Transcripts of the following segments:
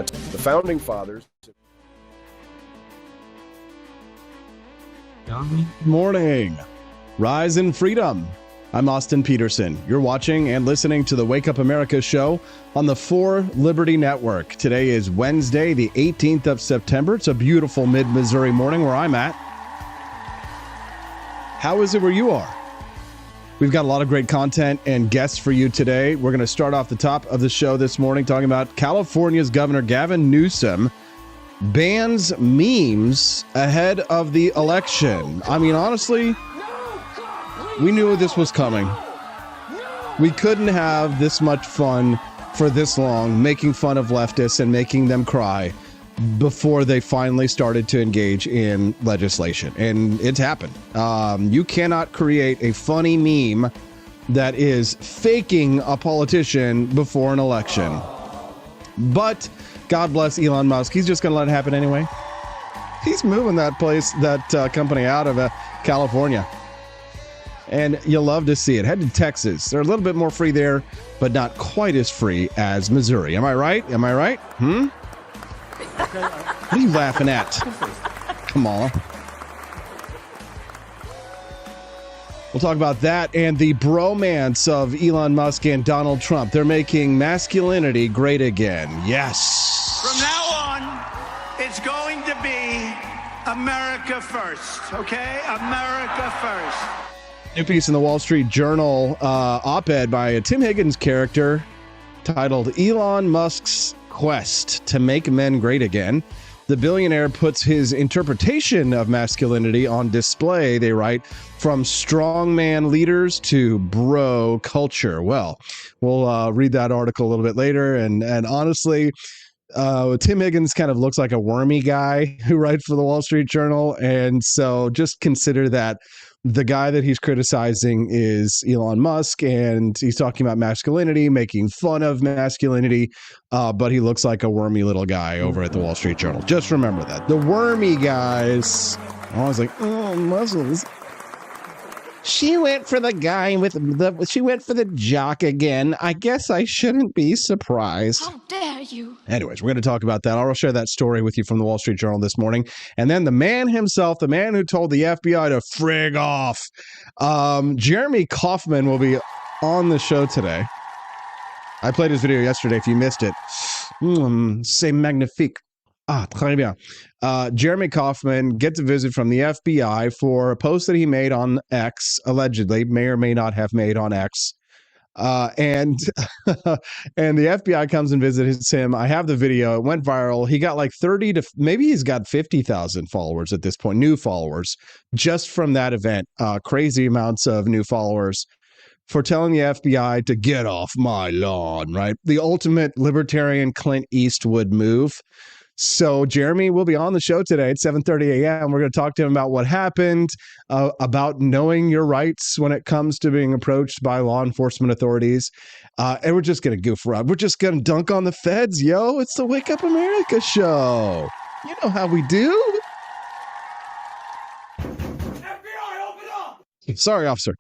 The founding fathers. Good morning. Rise in freedom. I'm Austin Peterson. You're watching and listening to the Wake Up America show on the 4 Liberty Network. Today is Wednesday, the 18th of September. It's a beautiful mid-Missouri morning where I'm at. How is it where you are? We've got a lot of great content and guests for you today. We're going to start off the top of the show this morning talking about California's Governor Gavin Newsom bans memes ahead of the election. I mean, honestly, we knew this was coming. We couldn't have this much fun for this long, making fun of leftists and making them cry before they finally started to engage in legislation. And it's happened. You cannot create a funny meme that is faking a politician before an election. But God bless Elon Musk. He's just going to let it happen anyway. He's moving that company out of California. And you'll love to see it. Head to Texas. They're a little bit more free there, but not quite as free as Missouri. Am I right? Am I right? What are you laughing at? Come on. We'll talk about that and the bromance of Elon Musk and Donald Trump. They're making masculinity great again. Yes. From now on, it's going to be America first, okay? America first. New piece in the Wall Street Journal op-ed by a Tim Higgins character titled Elon Musk's Quest to Make Men Great Again. The billionaire puts his interpretation of masculinity on display, they write, from strongman leaders to bro culture. Well, we'll read that article a little bit later. And honestly, Tim Higgins kind of looks like a wormy guy who writes for the Wall Street Journal. And so just consider that the guy that he's criticizing is Elon Musk, and he's talking about masculinity, making fun of masculinity, but he looks like a wormy little guy over at the Wall Street Journal. Just remember that. The wormy guys, I was like, oh, muscles. She went for the guy she went for the jock again. I guess I shouldn't be surprised. How dare you? Anyways, we're going to talk about that. I'll share that story with you from the Wall Street Journal this morning. And then the man himself, the man who told the FBI to frig off, Jeremy Kauffman will be on the show today. I played his video yesterday if you missed it. C'est magnifique. Très bien. Jeremy Kauffman gets a visit from the FBI for a post that he made on X, allegedly, may or may not have made on X. And the FBI comes and visits him. I have the video. It went viral. He got like 30 to maybe he's got 50,000 followers at this point, new followers, just from that event. Crazy amounts of new followers for telling the FBI to get off my lawn, right? The ultimate libertarian Clint Eastwood move. So Jeremy will be on the show today at 7:30 a.m. We're going to talk to him about what happened, about knowing your rights when it comes to being approached by law enforcement authorities. And we're just going to goof around. We're just going to dunk on the feds, yo. It's the Wake Up America show. You know how we do. FBI, open up! Sorry, officer.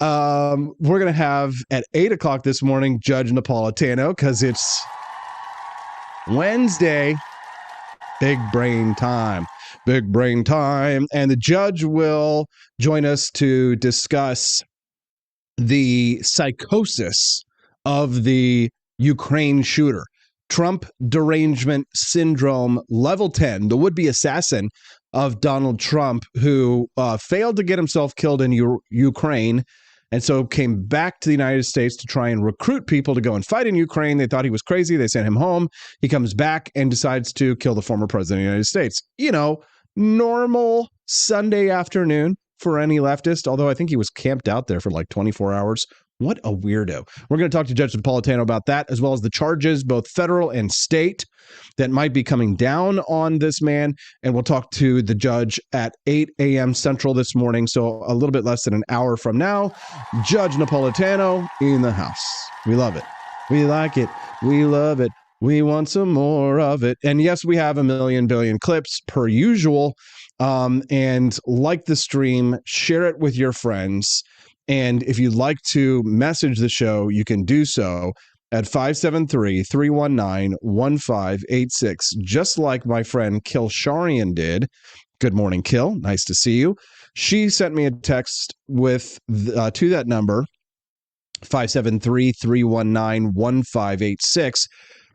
We're going to have at 8 o'clock this morning, Judge Napolitano, because it's Wednesday. Big brain time. And the judge will join us to discuss the psychosis of the Ukraine shooter. Trump derangement syndrome level 10, the would-be assassin of Donald Trump, who failed to get himself killed in Ukraine, and so came back to the United States to try and recruit people to go and fight in Ukraine. They thought he was crazy. They sent him home. He comes back and decides to kill the former president of the United States. You know, normal Sunday afternoon for any leftist, although I think he was camped out there for like 24 hours. What a weirdo. We're going to talk to Judge Napolitano about that, as well as the charges, both federal and state, that might be coming down on this man. And we'll talk to the judge at 8 a.m. Central this morning. So a little bit less than an hour from now. Judge Napolitano in the house. We love it. We like it. We love it. We want some more of it. And yes, we have a million billion clips per usual. And like the stream, share it with your friends. And if you'd like to message the show, you can do so at 573-319-1586, just like my friend Kilsharian did. Good morning, Kill. Nice to see you. She sent me a text with to that number, 573-319-1586,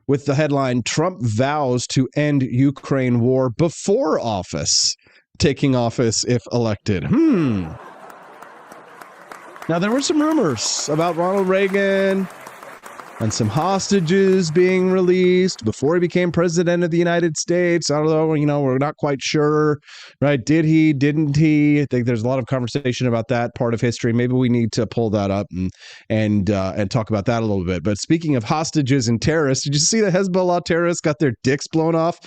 with the headline, Trump vows to end Ukraine war before office, taking office if elected. Now, there were some rumors about Ronald Reagan and some hostages being released before he became president of the United States. Although, we're not quite sure, right? Did he, didn't he? I think there's a lot of conversation about that part of history. Maybe we need to pull that up and talk about that a little bit. But speaking of hostages and terrorists, did you see the Hezbollah terrorists got their dicks blown off?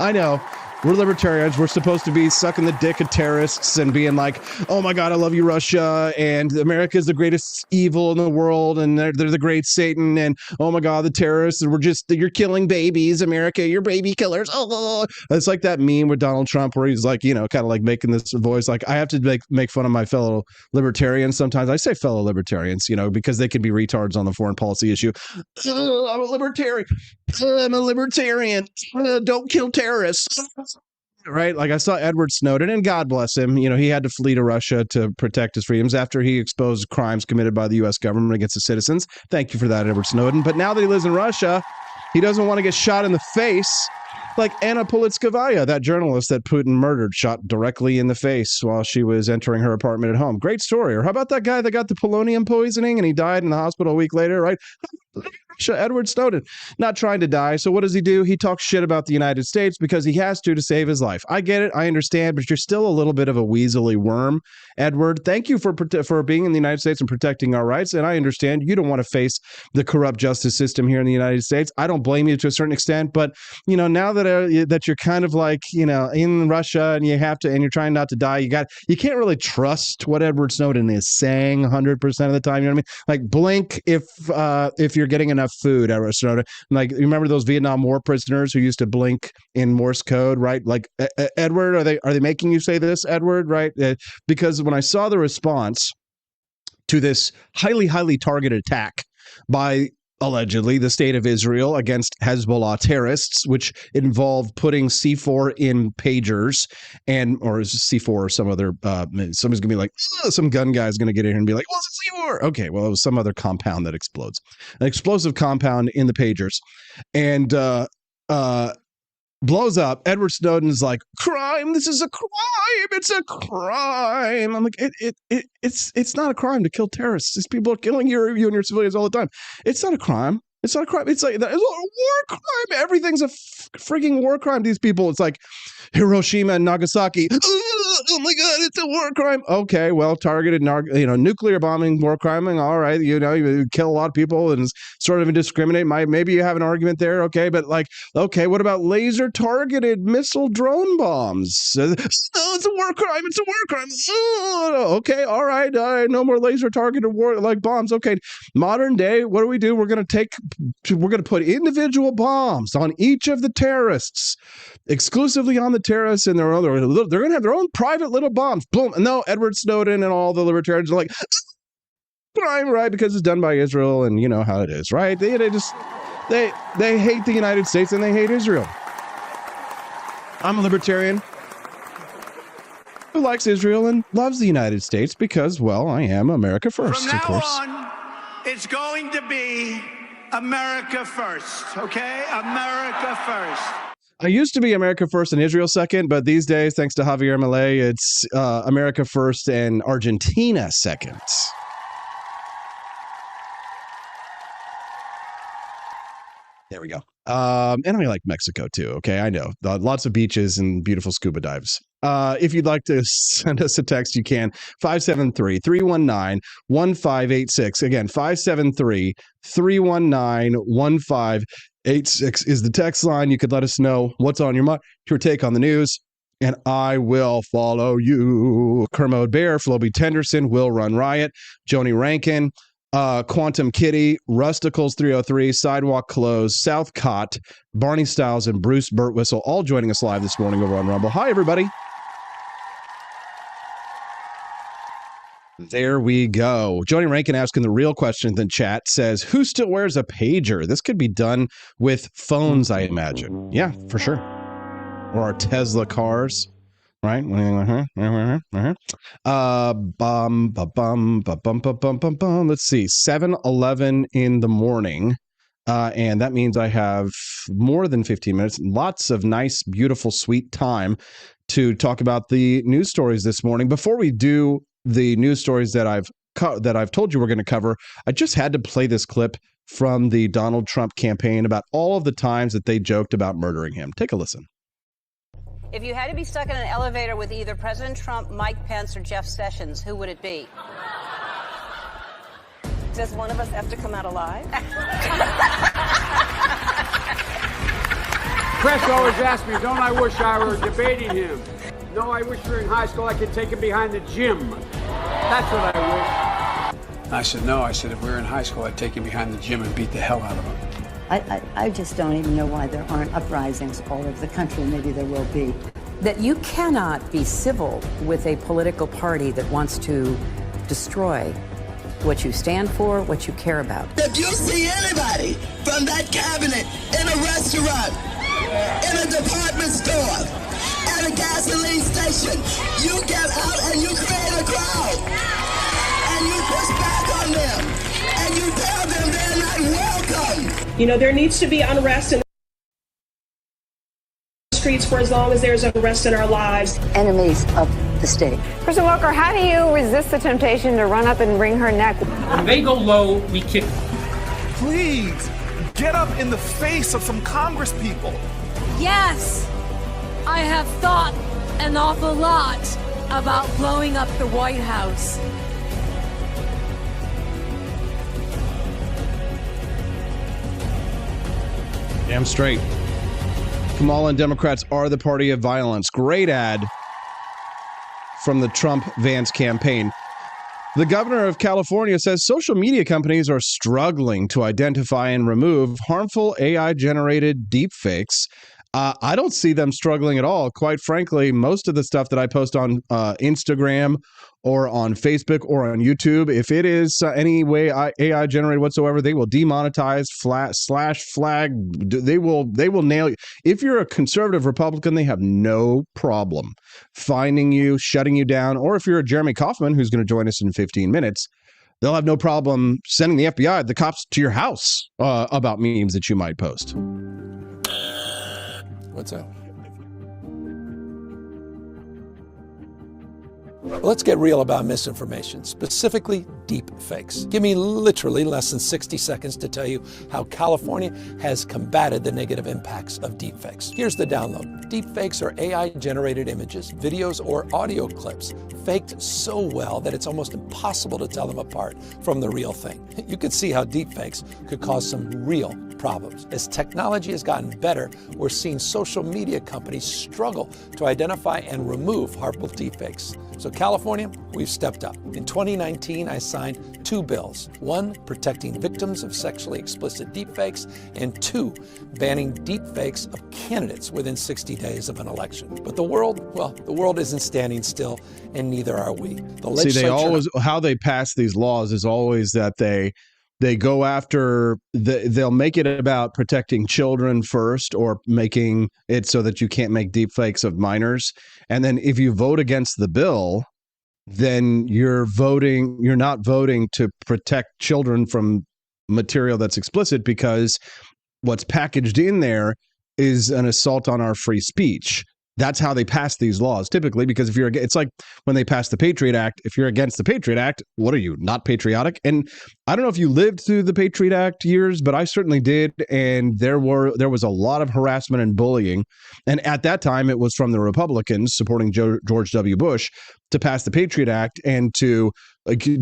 I know. We're libertarians. We're supposed to be sucking the dick of terrorists and being like, oh my God, I love you, Russia. And America is the greatest evil in the world. And they're the great Satan. And oh my God, the terrorists. And you're killing babies, America. You're baby killers. Oh, it's like that meme with Donald Trump where he's like, kind of like making this voice. Like, I have to make fun of my fellow libertarians sometimes. I say fellow libertarians, because they can be retards on the foreign policy issue. I'm a libertarian. I'm a libertarian. Don't kill terrorists. Right? Like, I saw Edward Snowden, and God bless him. He had to flee to Russia to protect his freedoms after he exposed crimes committed by the U.S. government against the citizens. Thank you for that, Edward Snowden. But now that he lives in Russia, he doesn't want to get shot in the face like Anna Politkovskaya, that journalist that Putin murdered, shot directly in the face while she was entering her apartment at home. Great story. Or how about that guy that got the polonium poisoning and he died in the hospital a week later, right? Edward Snowden, not trying to die. So what does he do? He talks shit about the United States because he has to save his life. I get it. I understand, but you're still a little bit of a weaselly worm, Edward. Thank you for being in the United States and protecting our rights. And I understand you don't want to face the corrupt justice system here in the United States. I don't blame you to a certain extent, but now that you're kind of like, in Russia and and you're trying not to die, you can't really trust what Edward Snowden is saying 100% of the time. You know what I mean? Like, blink if you're getting enough food, Edward Snowden. Like, you remember those Vietnam War prisoners who used to blink in Morse code, right? Like, Edward, are they making you say this, Edward? Right? Because when I saw the response to this highly, highly targeted attack by allegedly the state of Israel against Hezbollah terrorists, which involved putting C4 in pagers or C4 or some other, somebody's gonna be like, some gun guy's gonna get in here and be like, well, it's C4. Okay, well, it was some other compound that explodes, an explosive compound in the pagers, and blows up. Edward Snowden's like, crime. This is a crime. It's a crime. I'm like, it's not a crime to kill terrorists. These people are killing you and your civilians all the time. It's not a crime. It's not a crime. It's like it's a war crime. Everything's a frigging war crime. These people. It's like Hiroshima and Nagasaki. Oh my God, it's a war crime. Okay, well, targeted, nuclear bombing, war crime. All right, you kill a lot of people and sort of indiscriminate. Maybe you have an argument there. Okay, but what about laser targeted missile drone bombs? It's a war crime. It's a war crime. Okay, all right. No more laser targeted bombs. Okay, modern day, what do? We're going to put individual bombs on each of the terrorists, exclusively on the terrorists, and they're going to have their own private little bombs. Boom. No, Edward Snowden and all the libertarians are like, crime, right? Because it's done by Israel, and you know how it is, right? They hate the United States and they hate Israel. I'm a libertarian who likes Israel and loves the United States because, well, I am America first, From of course. From now on, it's going to be America first, okay? America first. I used to be America first and Israel second, but these days, thanks to Javier Milei, it's America first and Argentina second. There we go. And I like Mexico too. Okay, I know. Lots of beaches and beautiful scuba dives. If you'd like to send us a text, you can. 573-319-1586. Again, 573-319-1586 is the text line. You could let us know what's on your mind, your take on the news, and I will follow you. Kermode Bear, Floby Tenderson, Will Run Riot, Joni Rankin, Quantum Kitty, Rusticles 303, Sidewalk Close, South Cott, Barney Styles, and Bruce Burtwhistle all joining us live this morning over on Rumble. Hi, everybody. There we go. Joni Rankin asking the real question in the chat says, who still wears a pager? This could be done with phones, I imagine. Yeah, for sure. Or our Tesla cars, right? Let's see, 7:11 in the morning. And that means I have more than 15 minutes, lots of nice, beautiful, sweet time to talk about the news stories this morning. Before we do the news stories that I've told you we're going to cover, I just had to play this clip from the Donald Trump campaign about all of the times that they joked about murdering him. Take a listen. If you had to be stuck in an elevator with either President Trump, Mike Pence, or Jeff Sessions, who would it be? Does one of us have to come out alive? Press always asks me, don't I wish I were debating him? No, I wish we were in high school, I could take him behind the gym. That's what I wish. I said, no. I said, if we were in high school, I'd take him behind the gym and beat the hell out of him. I just don't even know why there aren't uprisings all over the country. Maybe there will be. That you cannot be civil with a political party that wants to destroy what you stand for, what you care about. If you see anybody from that cabinet in a restaurant, in a department store, at a gasoline station, you get out and you create a crowd. And you push back on them. And you tell them they're not welcome. You know, there needs to be unrest in the streets for as long as there's unrest in our lives. Enemies of the state. President Walker, how do you resist the temptation to run up and wring her neck? When they go low, we kick. Please, get up in the face of some Congress people. Yes, I have thought an awful lot about blowing up the White House. Damn straight. Kamala and Democrats are the party of violence. Great ad from the Trump-Vance campaign. The governor of California says social media companies are struggling to identify and remove harmful AI-generated deepfakes. I don't see them struggling at all. Quite frankly, most of the stuff that I post on Instagram or on Facebook or on YouTube, if it is any way AI generated whatsoever, they will demonetize, flag. They will nail you. If you're a conservative Republican, they have no problem finding you, shutting you down. Or if you're a Jeremy Kauffman, who's going to join us in 15 minutes, they'll have no problem sending the FBI, the cops, to your house about memes that you might post. What's up? Let's get real about misinformation, specifically deep fakes. Give me literally less than 60 seconds to tell you how California has combated the negative impacts of deep fakes. Here's the download. Deep fakes are AI-generated images, videos, or audio clips faked so well that it's almost impossible to tell them apart from the real thing. You can see how deep fakes could cause some real problems. As technology has gotten better, we're seeing social media companies struggle to identify and remove harmful deepfakes. So California, we've stepped up. In 2019, I signed 2 bills. 1, protecting victims of sexually explicit deepfakes, and 2, banning deepfakes of candidates within 60 days of an election. But the world isn't standing still, and neither are we. How they pass these laws is always that they go after they'll make it about protecting children first, or making it so that you can't make deep fakes of minors. And then if you vote against the bill, then you're not voting to protect children from material that's explicit, because what's packaged in there is an assault on our free speech. That's how they pass these laws typically, because it's like when they passed the Patriot Act. If you're against the Patriot Act, what are you, not patriotic? And I don't know if you lived through the Patriot Act years, but I certainly did. And there was a lot of harassment and bullying. And at that time, it was from the Republicans supporting George W. Bush to pass the Patriot Act and to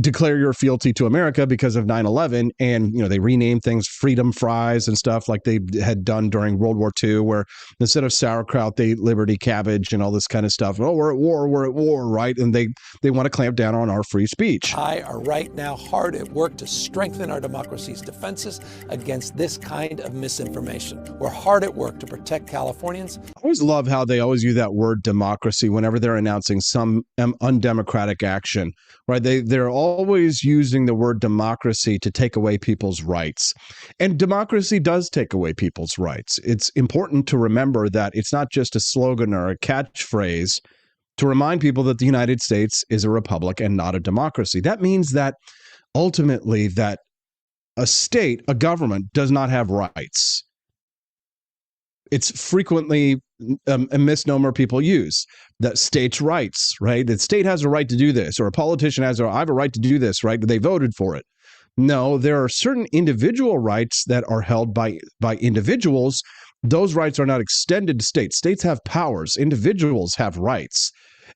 declare your fealty to America because of 9/11. And, they renamed things Freedom Fries and stuff like they had done during World War II, where instead of sauerkraut, they ate Liberty cabbage and all this kind of stuff. Oh, we're at war, right? And they want to clamp down on our free speech. I are right now hard at work to strengthen our democracy's defenses against this kind of misinformation. We're hard at work to protect Californians. I always love how they always use that word democracy whenever they're announcing some undemocratic action, right? They're always using the word democracy to take away people's rights. And democracy does take away people's rights. It's important to remember that it's not just a slogan or a catchphrase to remind people that the United States is a republic and not a democracy. That means that ultimately that a state, a government, does not have rights. It's frequently a misnomer people use, that states' rights, right? The state has a right to do this, or a politician I have a right to do this, right? They voted for it. No, there are certain individual rights that are held by individuals. Those rights are not extended to states. States have powers. Individuals have rights.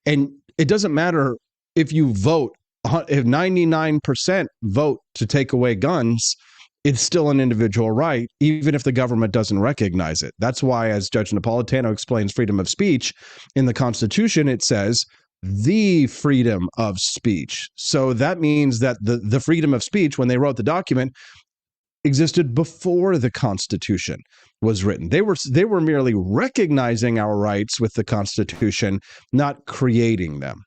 And it doesn't matter if you vote, if 99% vote to take away guns, it's still an individual right, even if the government doesn't recognize it. That's why, as Judge Napolitano explains freedom of speech in the Constitution, it says the freedom of speech. So that means that the freedom of speech, when they wrote the document, existed before the Constitution was written. They were merely recognizing our rights with the Constitution, not creating them.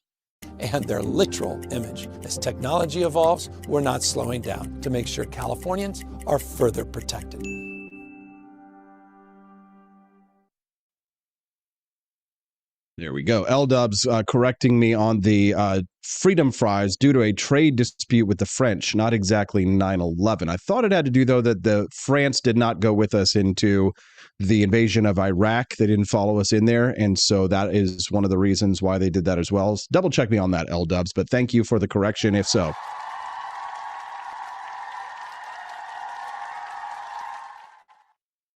And their literal image. As technology evolves, we're not slowing down to make sure Californians are further protected. There we go. L-Dubs correcting me on the freedom fries due to a trade dispute with the French, not exactly 9/11. I thought it had to do, though, that the France did not go with us into the invasion of Iraq. They didn't follow us in there, and so that is one of the reasons why they did that as well. Double check me on that, L-Dubs, but thank you for the correction if so.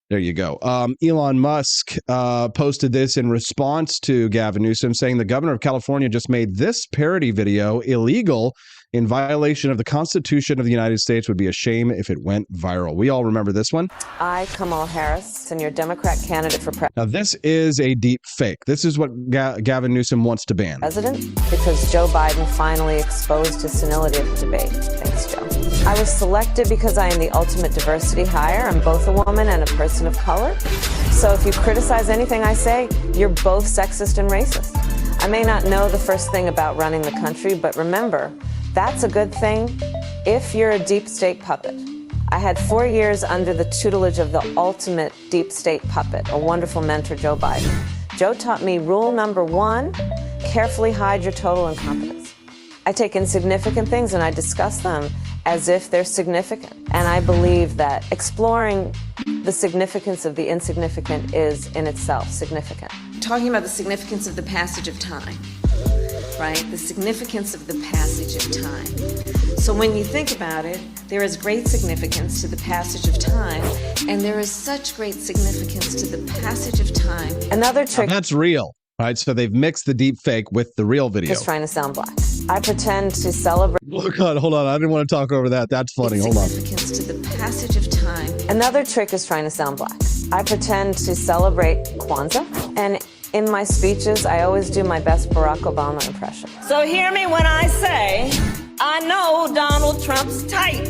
There you go. Elon Musk posted this in response to Gavin Newsom, saying the governor of California just made this parody video illegal in violation of the Constitution of the United States. Would be a shame if it went viral. We all remember this one. I, Kamala Harris, and your Democrat candidate for president. Now, this is a deep fake. This is what Gavin Newsom wants to ban. Because Joe Biden finally exposed his senility at the debate. Thanks, Joe. I was selected because I am the ultimate diversity hire. I'm both a woman and a person of color. So if you criticize anything I say, you're both sexist and racist. I may not know the first thing about running the country, but remember, that's a good thing if you're a deep state puppet. I had 4 years under the tutelage of the ultimate deep state puppet, a wonderful mentor, Joe Biden. Joe taught me rule number 1, carefully hide your total incompetence. I take insignificant things and I discuss them as if they're significant. And I believe that exploring the significance of the insignificant is in itself significant. Talking about the significance of the passage of time, right? The significance of the passage of time. So when you think about it, there is great significance to the passage of time, and there is such great significance to the passage of time. Another trick. That's real, right? So they've mixed the deep fake with the real video. Just trying to sound black. I pretend to celebrate. Oh God, hold on. I didn't want to talk over that. That's funny. Hold on. Significance to the passage of time. Another trick is trying to sound black. I pretend to celebrate Kwanzaa, and in my speeches, I always do my best Barack Obama impression. So hear me when I say, I know Donald Trump's type.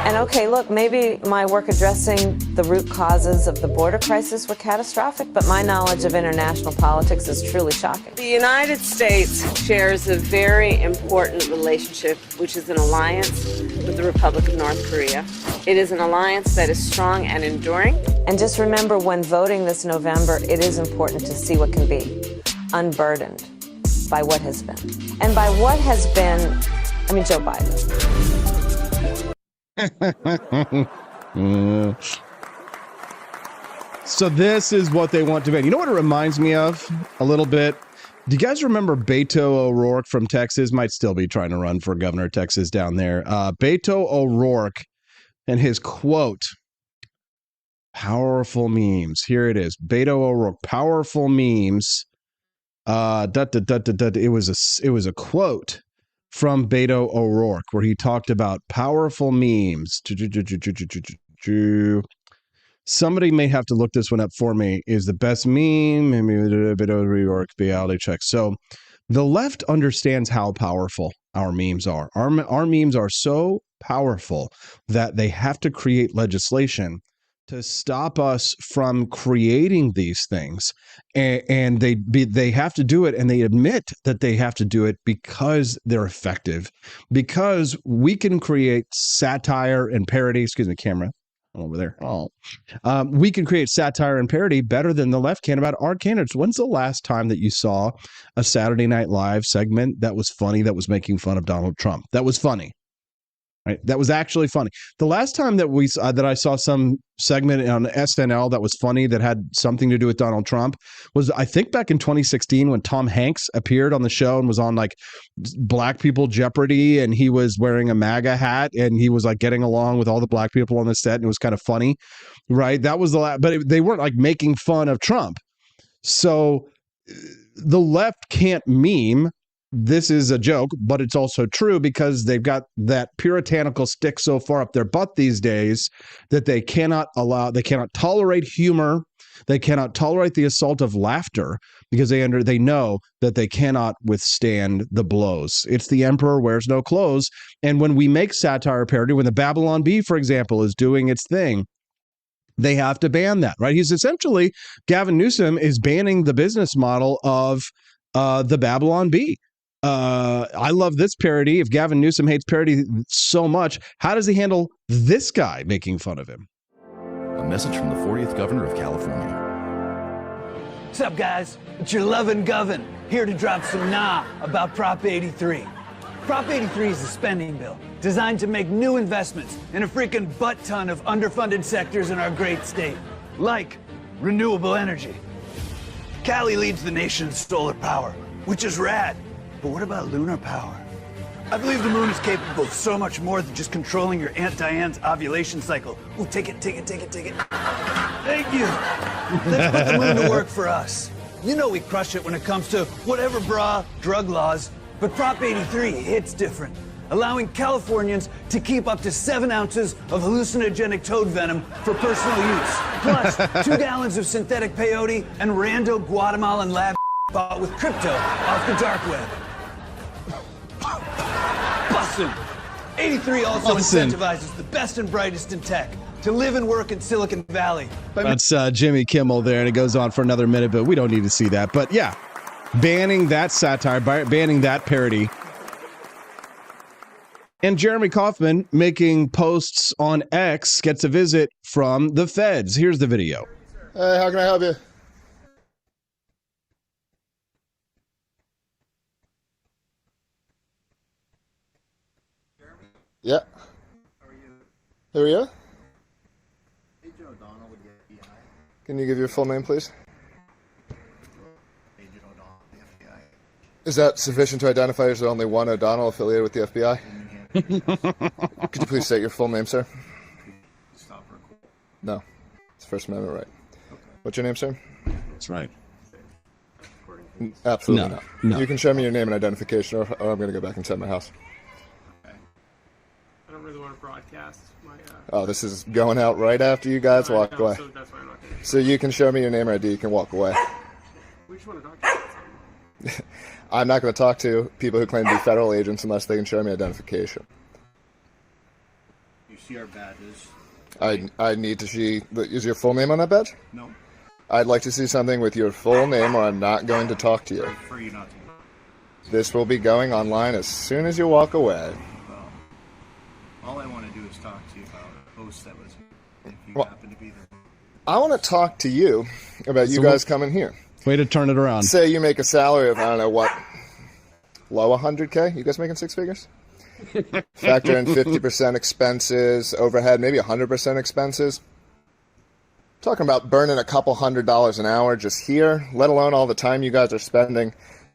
And okay, look, maybe my work addressing the root causes of the border crisis were catastrophic, but my knowledge of international politics is truly shocking. The United States shares a very important relationship, which is an alliance with the Republic of North Korea. It is an alliance that is strong and enduring. And just remember, when voting this November, it is important to see what can be unburdened by what has been. And by what has been, I mean Joe Biden. So this is what they want to ban. You know what it reminds me of a little bit? Do you guys remember Beto O'Rourke from Texas? Might still be trying to run for governor of Texas down there. Beto O'Rourke and his quote, powerful memes. Here it is. Beto O'Rourke, powerful memes. It was a quote from Beto O'Rourke where he talked about powerful memes. Somebody may have to look this one up for me. Is the best meme? Maybe Beto O'Rourke reality check. So The left understands how powerful our memes are. Our memes are so powerful that they have to create legislation to stop us from creating these things, and they have to do it, and they admit that they have to do it because they're effective, because we can create satire and parody. Excuse me, camera over there. We can create satire and parody better than the left can about our candidates. When's the last time that you saw a Saturday Night Live segment that was funny, that was making fun of Donald Trump? That was funny. Right? That was actually funny. The last time that that I saw some segment on SNL that was funny that had something to do with Donald Trump was, I think, back in 2016 when Tom Hanks appeared on the show and was on like Black People Jeopardy, and he was wearing a MAGA hat and he was like getting along with all the black people on the set, and it was kind of funny, right? That was the last, but they weren't like making fun of Trump. So the left can't meme. This is a joke, but it's also true because they've got that puritanical stick so far up their butt these days that they cannot tolerate humor. They cannot tolerate the assault of laughter because they know that they cannot withstand the blows. It's the emperor wears no clothes. And when we make satire parody, when the Babylon Bee, for example, is doing its thing, they have to ban that, right? He's essentially, Gavin Newsom is banning the business model of the Babylon Bee. I love this parody. If Gavin Newsom hates parody so much, how does he handle this guy making fun of him? A message from the 40th governor of California. What's up, guys? It's your lovin' Govin, here to drop some about Prop 83. Prop 83 is a spending bill designed to make new investments in a freaking butt ton of underfunded sectors in our great state, like renewable energy. Cali leads the nation's solar power, which is rad. But what about lunar power? I believe the moon is capable of so much more than just controlling your Aunt Diane's ovulation cycle. Ooh, take it. Thank you. Let's put the moon to work for us. You know we crush it when it comes to whatever drug laws, but Prop 83 hits different, allowing Californians to keep up to 7 ounces of hallucinogenic toad venom for personal use, plus 2 gallons of synthetic peyote and rando Guatemalan lab bought with crypto off the dark web. Bussin'. 83 also incentivizes the best and brightest in tech to live and work in Silicon Valley. That's Jimmy Kimmel there, and it goes on for another minute, but we don't need to see that. But yeah, banning that satire, banning that parody. And Jeremy Kauffman making posts on X gets a visit from the feds. Here's the video. Hey, how can I help you? Yeah. How are you? Who are you? Agent O'Donnell with the FBI. Can you give your full name, please? Agent O'Donnell with the FBI. Is that sufficient to identify there's only one O'Donnell affiliated with the FBI? Could you please state your full name, sir? Stop recording. No. It's First Amendment right. Okay. What's your name, sir? That's right. Absolutely not. No. You can show me your name and identification, or I'm going to go back inside my house. I don't really want to broadcast my... Oh, this is going out right after you guys walk away. So that's why I'm not going to... So you can show me your name or ID, you can walk away. We just want to talk about something. I'm not going to talk to people who claim to be federal agents unless they can show me identification. You see our badges. I need to see... Is your full name on that badge? No. I'd like to see something with your full name or I'm not going to talk to you. I prefer you not to. This will be going online as soon as you walk away. All I want to do is talk to you about a post that was, if you happen to be there. I want to talk to you about you guys coming here. Way to turn it around. Say you make a salary of, I don't know what, low 100K? You guys making 6 figures? Factor in 50% expenses, overhead, maybe 100% expenses. Talking about burning a couple $100 an hour just here, let alone all the time you guys are spending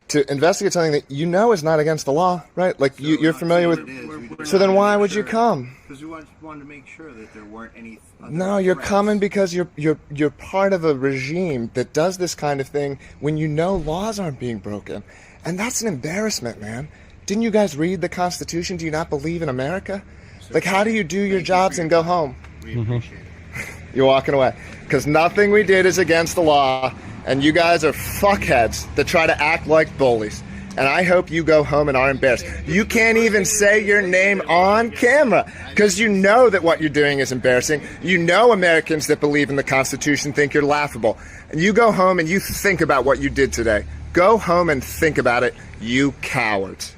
to investigate something that you know is not against the law, right? Like so you're familiar with. So then why would you come? Because we wanted to make sure that there weren't any. No, you're coming because you're part of a regime that does this kind of thing when you know laws aren't being broken, and that's an embarrassment, man. Didn't you guys read the Constitution? Do you not believe in America? Like, how do you do your jobs and go home? We appreciate it. You're walking away because nothing we did is against the law. And you guys are fuckheads that try to act like bullies. And I hope you go home and are embarrassed. You can't even say your name on camera because you know that what you're doing is embarrassing. You know Americans that believe in the Constitution think you're laughable. And you go home and you think about what you did today. Go home and think about it, you cowards.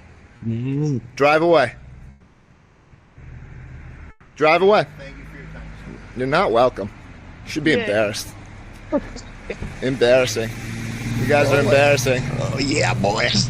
Drive away. Drive away. Thank you for your time. You're not welcome. You should be embarrassed. Embarrassing. You guys are embarrassing. Oh, yeah, boys.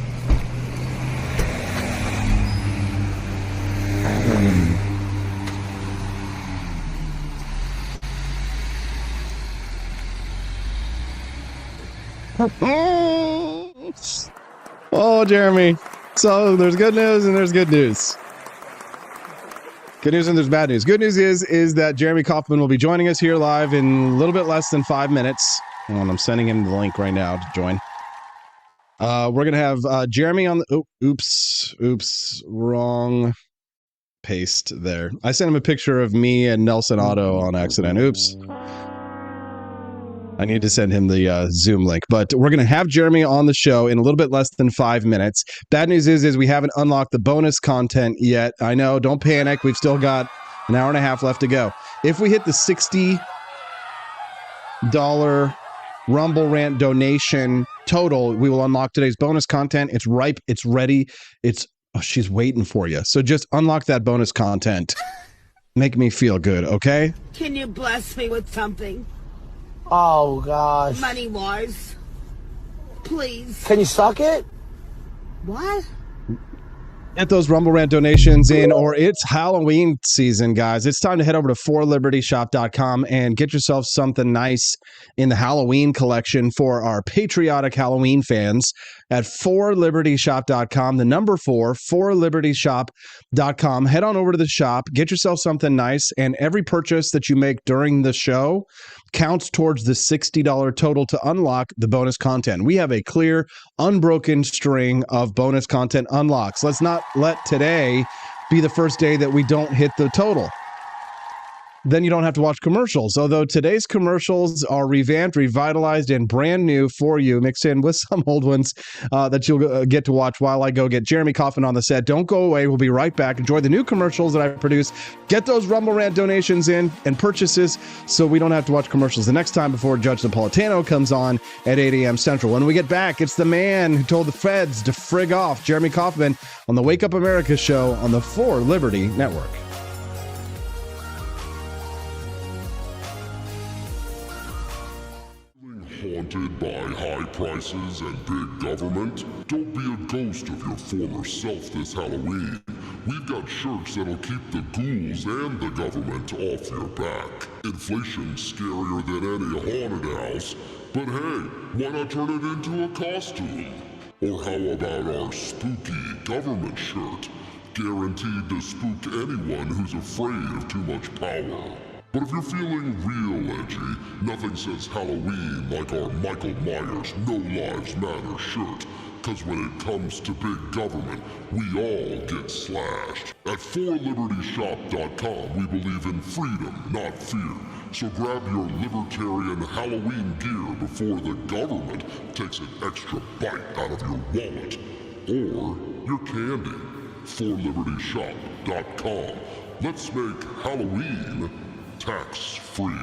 Oh, Jeremy. So there's good news and there's good news. Good news and there's bad news. Good news is that Jeremy Kauffman will be joining us here live in a little bit less than 5 minutes. And I'm sending him the link right now to join. We're going to have Jeremy on the... Oops. Wrong paste there. I sent him a picture of me and Nelson Otto on accident. Oops. I need to send him the Zoom link. But we're going to have Jeremy on the show in a little bit less than 5 minutes. Bad news is we haven't unlocked the bonus content yet. I know. Don't panic. We've still got an hour and a half left to go. If we hit the $60 Rumble Rant donation total, we will unlock today's bonus content. It's ripe. It's ready. She's waiting for you. So just unlock that bonus content. Make me feel good, okay? Can you bless me with something? Oh, gosh. Money-wise. Please. Can you suck it? What? Get those Rumble Rant donations in, or it's Halloween season, guys. It's time to head over to forlibertyshop.com and get yourself something nice in the Halloween collection for our patriotic Halloween fans at forlibertyshop.com. The number 4, forlibertyshop.com. Head on over to the shop, get yourself something nice, and every purchase that you make during the show counts towards the $60 total to unlock the bonus content. We have a clear, unbroken string of bonus content unlocks. Let's not let today be the first day that we don't hit the total. Then you don't have to watch commercials. Although today's commercials are revamped, revitalized, and brand new for you, mixed in with some old ones that you'll get to watch while I go get Jeremy Kauffman on the set. Don't go away. We'll be right back. Enjoy the new commercials that I produce. Get those Rumble Rant donations in and purchases so we don't have to watch commercials the next time before Judge Napolitano comes on at 8 a.m. Central. When we get back, it's the man who told the feds to frig off, Jeremy Kauffman, on the Wake Up America show on the For Liberty Network. Haunted by high prices and big government? Don't be a ghost of your former self this Halloween. We've got shirts that'll keep the ghouls and the government off your back. Inflation's scarier than any haunted house, but hey, why not turn it into a costume? Or how about our spooky government shirt? Guaranteed to spook anyone who's afraid of too much power. But if you're feeling real edgy, nothing says Halloween like our Michael Myers No Lives Matter shirt. Cause when it comes to big government, we all get slashed. At forlibertyshop.com, we believe in freedom, not fear. So grab your libertarian Halloween gear before the government takes an extra bite out of your wallet. Or your candy. forlibertyshop.com. Let's make Halloween tax-free.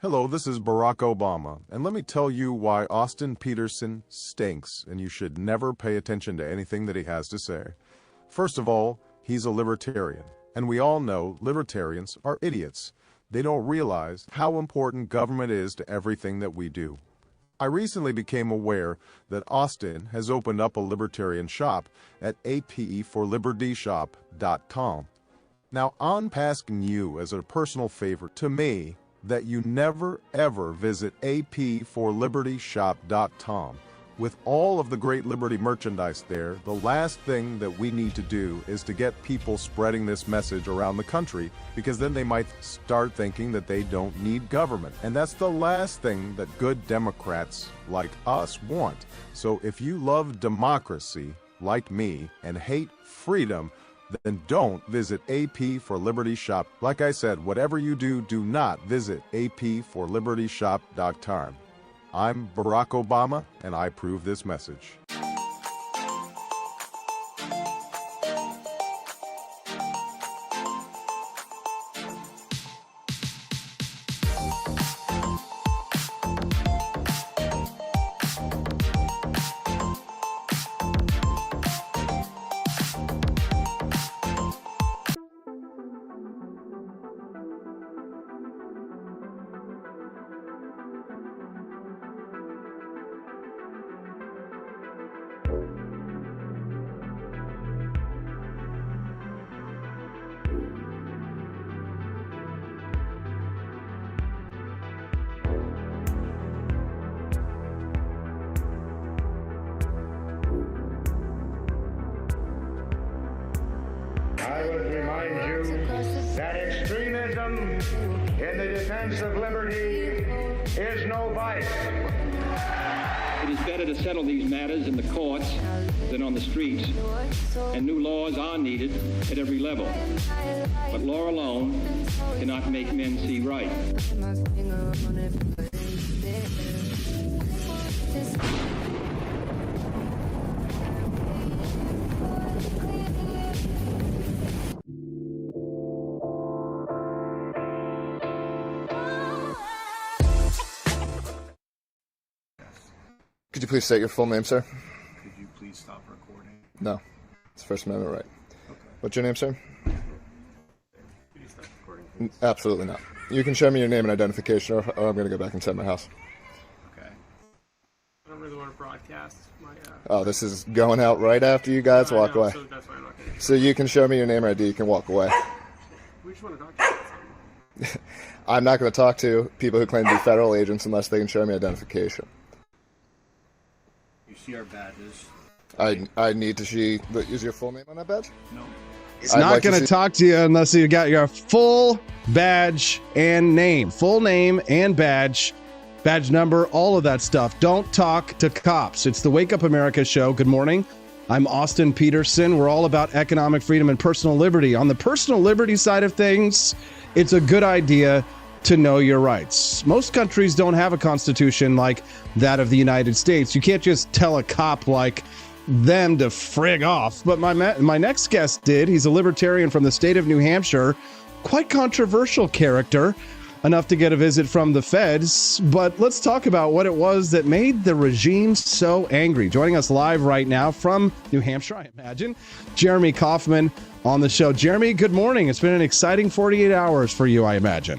Hello, this is Barack Obama, and let me tell you why Austin Peterson stinks, and you should never pay attention to anything that he has to say. First of all, he's a libertarian, and we all know libertarians are idiots. They don't realize how important government is to everything that we do. I recently became aware that Austin has opened up a libertarian shop at apeforlibertyshop.com. Now, I'm asking you as a personal favor to me that you never ever visit apeforlibertyshop.com. With all of the great Liberty merchandise there, the last thing that we need to do is to get people spreading this message around the country, because then they might start thinking that they don't need government. And that's the last thing that good Democrats like us want. So if you love democracy, like me, and hate freedom, then don't visit AP for Liberty Shop. Like I said, whatever you do, do not visit aporlibertyshop.com. I'm Barack Obama, and I approve this message. I would remind you that extremism in the defense of liberty is no vice. It is better to settle these matters in the courts than on the streets, and new laws are needed at every level. But law alone cannot make men see right. Could you please state your full name, sir? Could you please stop recording? No. It's First Amendment right. Okay. What's your name, sir? Could you stop recording, please? Absolutely not. You can show me your name and identification, or I'm going to go back inside my house. Okay. I don't really want to broadcast my... Oh, this is going out right after you guys walk away. So that's why I'm not going to... So you can show me your name or ID, you can walk away. We just want to talk to you. I'm not going to talk to people who claim to be federal agents unless they can show me identification. You see our badges. I need to see. Is your full name on that badge? No. He's not going to talk to you unless you got your full badge and name. Full name and badge number, all of that stuff. Don't talk to cops. It's the Wake Up America show. Good morning. I'm Austin Peterson. We're all about economic freedom and personal liberty. On the personal liberty side of things, it's a good idea to know your rights. Most countries don't have a constitution like that of the United States. You can't just tell a cop like them to frig off. But my next guest did. He's a libertarian from the state of New Hampshire. Quite controversial character, enough to get a visit from the feds. But let's talk about what it was that made the regime so angry. Joining us live right now from New Hampshire, I imagine, Jeremy Kaufman on the show. Jeremy, good morning. It's been an exciting 48 hours for you, I imagine.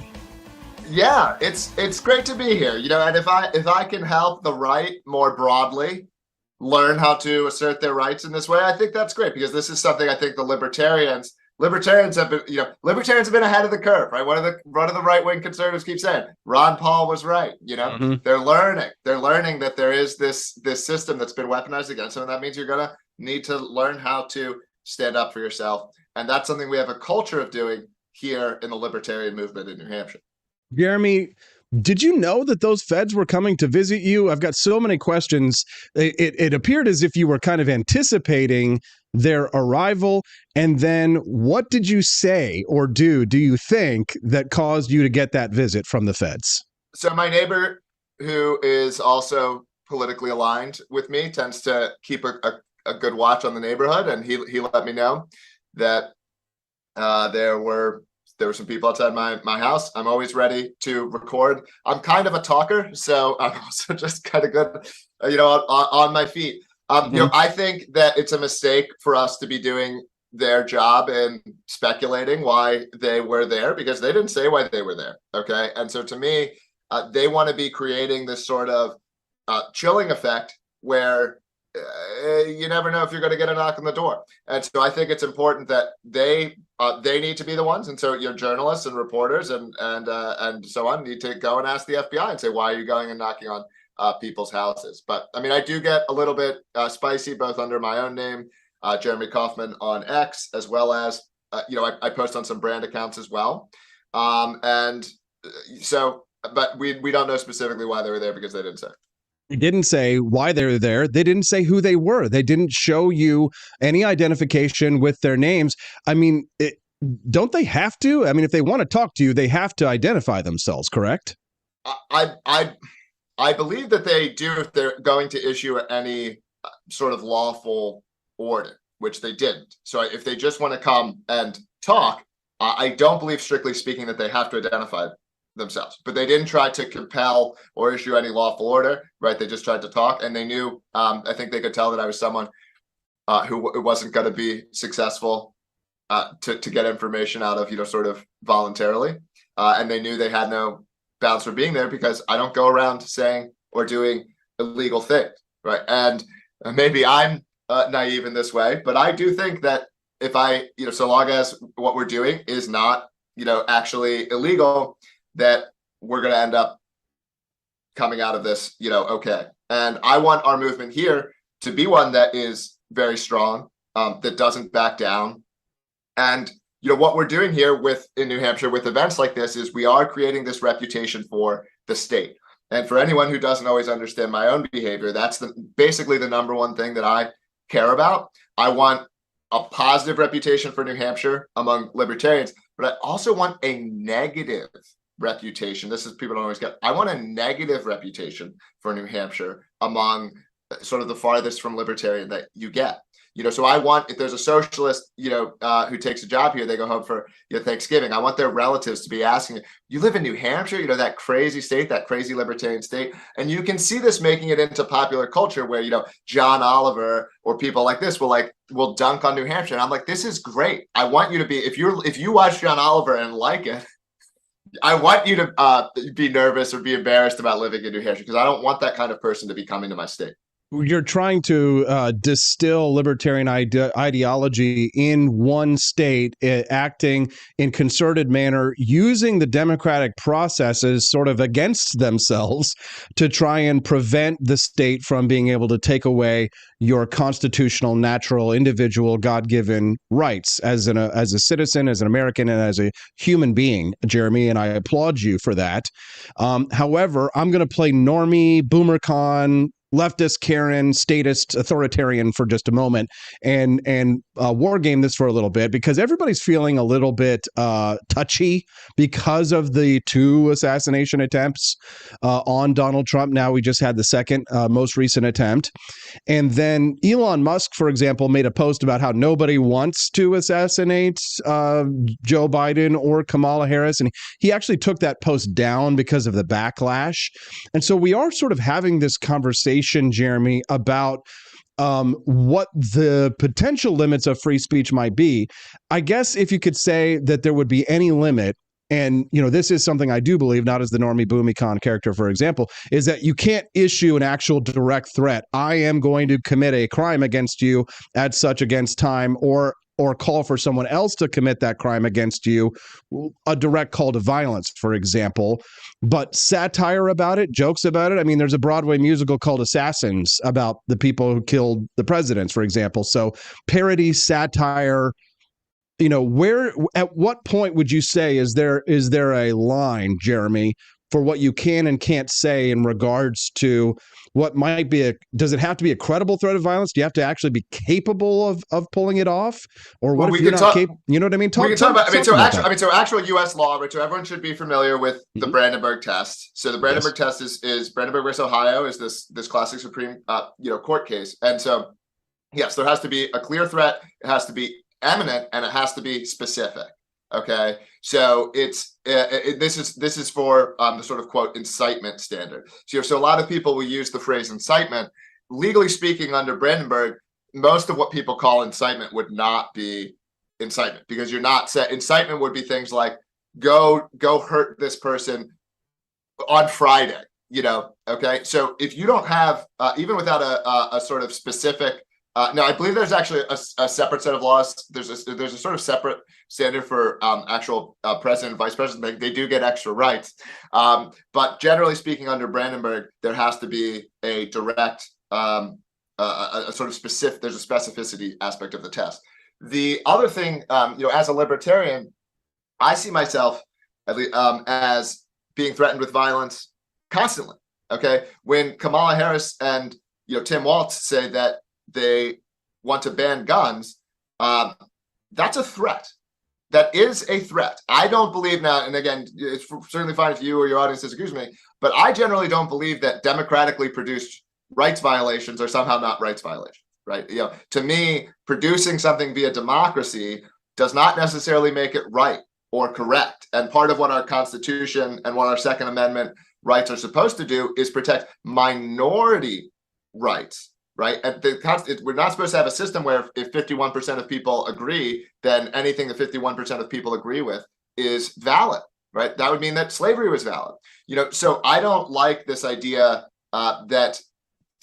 Yeah, it's great to be here. You know, and if I can help the right more broadly learn how to assert their rights in this way, I think that's great, because this is something I think the libertarians have been, libertarians have been ahead of the curve, right? One of the right-wing conservatives keeps saying, Ron Paul was right. They're learning that there is this system that's been weaponized against them, and that means you're gonna need to learn how to stand up for yourself. And that's something we have a culture of doing here in the libertarian movement in New Hampshire. Jeremy, did you know that those feds were coming to visit you? I've got so many questions. It appeared as if you were kind of anticipating their arrival. And then what did you say or do you think, that caused you to get that visit from the feds? So my neighbor, who is also politically aligned with me, tends to keep a good watch on the neighborhood. And he let me know that there there were some people outside my house. I'm always ready to record. I'm kind of a talker, so I'm also just kind of good, on my feet. I think that it's a mistake for us to be doing their job in speculating why they were there, because they didn't say why they were there. Okay. And so to me, they want to be creating this sort of chilling effect where you never know if you're going to get a knock on the door. And so I think it's important that they need to be the ones. And so your journalists and reporters and so on need to go and ask the FBI and say, why are you going and knocking on people's houses? But I mean, I do get a little bit spicy, both under my own name, Jeremy Kaufman on X, as well as, I post on some brand accounts as well. But we don't know specifically why they were there, because they didn't say. They didn't say why they were there. They didn't say who they were. They didn't show you any identification with their names. I mean, don't they have to? I mean, if they want to talk to you, they have to identify themselves, correct? I believe that they do if they're going to issue any sort of lawful order, which they didn't. So if they just want to come and talk, I don't believe, strictly speaking, that they have to identify themselves. But they didn't try to compel or issue any lawful order, right? They just tried to talk, and they knew, I think they could tell that I was someone who wasn't going to be successful to get information out of, sort of voluntarily. And they knew they had no bounds for being there, because I don't go around saying or doing illegal things, right? And maybe I'm naive in this way, but I do think that if I, so long as what we're doing is not, actually illegal, that we're going to end up coming out of this, okay. And I want our movement here to be one that is very strong, that doesn't back down. And, what we're doing here in New Hampshire with events like this is we are creating this reputation for the state. And for anyone who doesn't always understand my own behavior, that's basically the number one thing that I care about. I want a positive reputation for New Hampshire among libertarians, but I also want a negative reputation. This is, people don't always get. I want a negative reputation for New Hampshire among sort of the farthest from libertarian that you get. So I want, if there's a socialist, who takes a job here, they go home for Thanksgiving. I want their relatives to be asking, you live in New Hampshire, that crazy state, that crazy libertarian state. And you can see this making it into popular culture where, John Oliver or people like this will dunk on New Hampshire. And I'm like, this is great. I want you to be, if you watch John Oliver and like it, I want you to be nervous or be embarrassed about living in New Hampshire, because I don't want that kind of person to be coming to my state. You're trying to distill libertarian ideology in one state, acting in concerted manner, using the democratic processes sort of against themselves to try and prevent the state from being able to take away your constitutional, natural, individual, God-given rights as a citizen, as an American, and as a human being, Jeremy, and I applaud you for that. However, I'm going to play normie, boomercon, leftist, Karen, statist, authoritarian for just a moment, and war game this for a little bit, because everybody's feeling a little bit touchy because of the 2 assassination attempts on Donald Trump. Now we just had the second most recent attempt. And then Elon Musk, for example, made a post about how nobody wants to assassinate Joe Biden or Kamala Harris. And he actually took that post down because of the backlash. And so we are sort of having this conversation, Jeremy, about what the potential limits of free speech might be. I guess if you could say that there would be any limit, and this is something I do believe, not as the normie boomicon character, for example, is that you can't issue an actual direct threat. I am going to commit a crime against you at such against time, or call for someone else to commit that crime against you, a direct call to violence, for example. But satire about it, jokes about it. I mean, there's a Broadway musical called Assassins about the people who killed the presidents, for example. So parody, satire, at what point would you say is there a line, Jeremy, for what you can and can't say in regards to what might be does it have to be a credible threat of violence? Do you have to actually be capable of pulling it off? Or what if you're not capable? You know what I mean? We can talk about, so actual U.S. law, right? So everyone should be familiar with the Brandenburg test. So the Brandenburg test is Brandenburg versus Ohio, is this classic Supreme court case. And so, yes, there has to be a clear threat. It has to be imminent, and it has to be specific. Okay, so this is for the sort of quote incitement standard. So a lot of people will use the phrase incitement. Legally speaking, under Brandenburg, most of what people call incitement would not be incitement, because you're not incitement would be things like go hurt this person on Friday. Okay. So if you don't have even without a sort of specific. Now, I believe there's actually a separate set of laws. There's a sort of separate standard for actual president and vice president. They do get extra rights. But generally speaking, under Brandenburg, there has to be a direct, a sort of specific, there's a specificity aspect of the test. The other thing, as a libertarian, I see myself as being threatened with violence constantly. Okay. When Kamala Harris and, Tim Walz say that they want to ban guns, that's a threat. That is a threat. I don't believe now, and again, it's certainly fine if you or your audience disagrees with me, but I generally don't believe that democratically produced rights violations are somehow not rights violations, right? To me, producing something via democracy does not necessarily make it right or correct. And part of what our Constitution and what our Second Amendment rights are supposed to do is protect minority rights. Right. And we're not supposed to have a system where if 51% of people agree, then anything that 51% of people agree with is valid. Right. That would mean that slavery was valid. So I don't like this idea that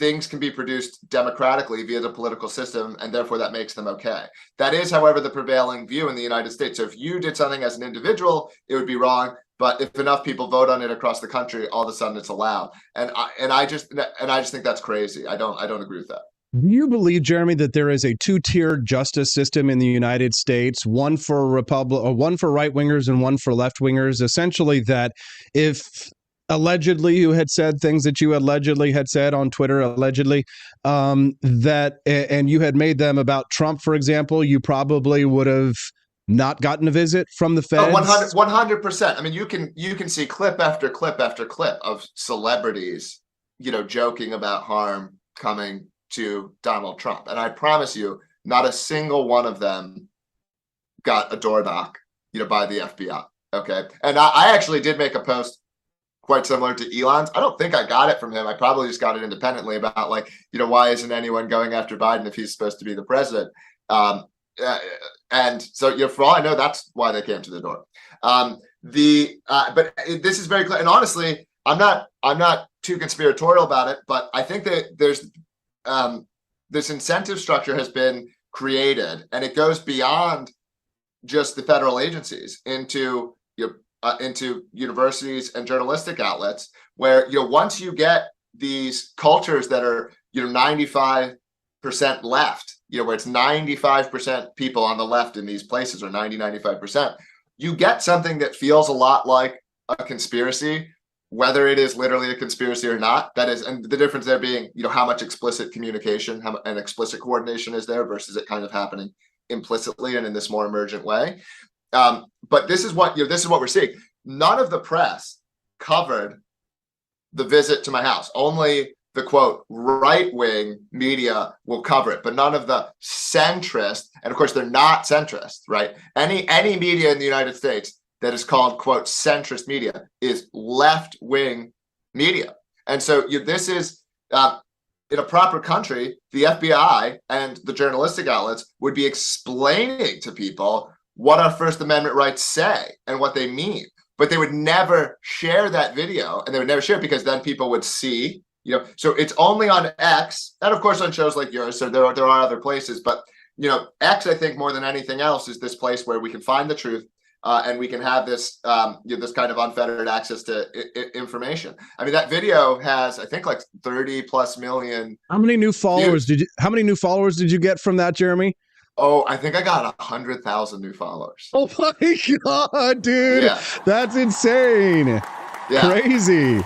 things can be produced democratically via the political system, and therefore that makes them okay. That is, however, the prevailing view in the United States. So if you did something as an individual, it would be wrong. But if enough people vote on it across the country, all of a sudden it's allowed. And I just think that's crazy. I don't agree with that. Do you believe, Jeremy, that there is a two-tiered justice system in the United States, one for one for right-wingers and one for left-wingers? Essentially, that if allegedly you had said things that you allegedly had said on Twitter, allegedly, that and you had made them about Trump, for example, you probably would have not gotten a visit from the feds? 100%. I mean, you can see clip after clip after clip of celebrities, joking about harm coming to Donald Trump. And I promise you, not a single one of them got a door knock, by the FBI. Okay. And I actually did make a post quite similar to Elon's. I don't think I got it from him. I probably just got it independently about why isn't anyone going after Biden if he's supposed to be the president? And so, for all I know, that's why they came to the door. But this is very clear. And honestly, I'm not too conspiratorial about it, but I think that there's this incentive structure has been created, and it goes beyond just the federal agencies into universities and journalistic outlets, where once you get these cultures that are 95% left, where it's 95% people on the left in these places, or 95%, you get something that feels a lot like a conspiracy, whether it is literally a conspiracy or not. That is, and the difference there being, how much explicit communication and explicit coordination is there versus it kind of happening implicitly and in this more emergent way. But this is what we're seeing. None of the press covered the visit to my house. Only the quote right-wing media will cover it, but none of the centrist, and of course they're not centrist, right? Any media in the United States that is called quote centrist media is left-wing media. And so this is in a proper country, the FBI and the journalistic outlets would be explaining to people what our First Amendment rights say and what they mean, but they would never share that video, and they would never share it because then people would see. So it's only on X, and of course on shows like yours. So there are other places, but X, I think more than anything else, is this place where we can find the truth, and we can have this this kind of unfettered access to information. I mean, that video has, I think, 30+ million. How many new followers did you get from that, Jeremy? Oh, I think I got 100,000 new followers. Oh my God, dude! Yeah. That's insane. Yeah. Crazy.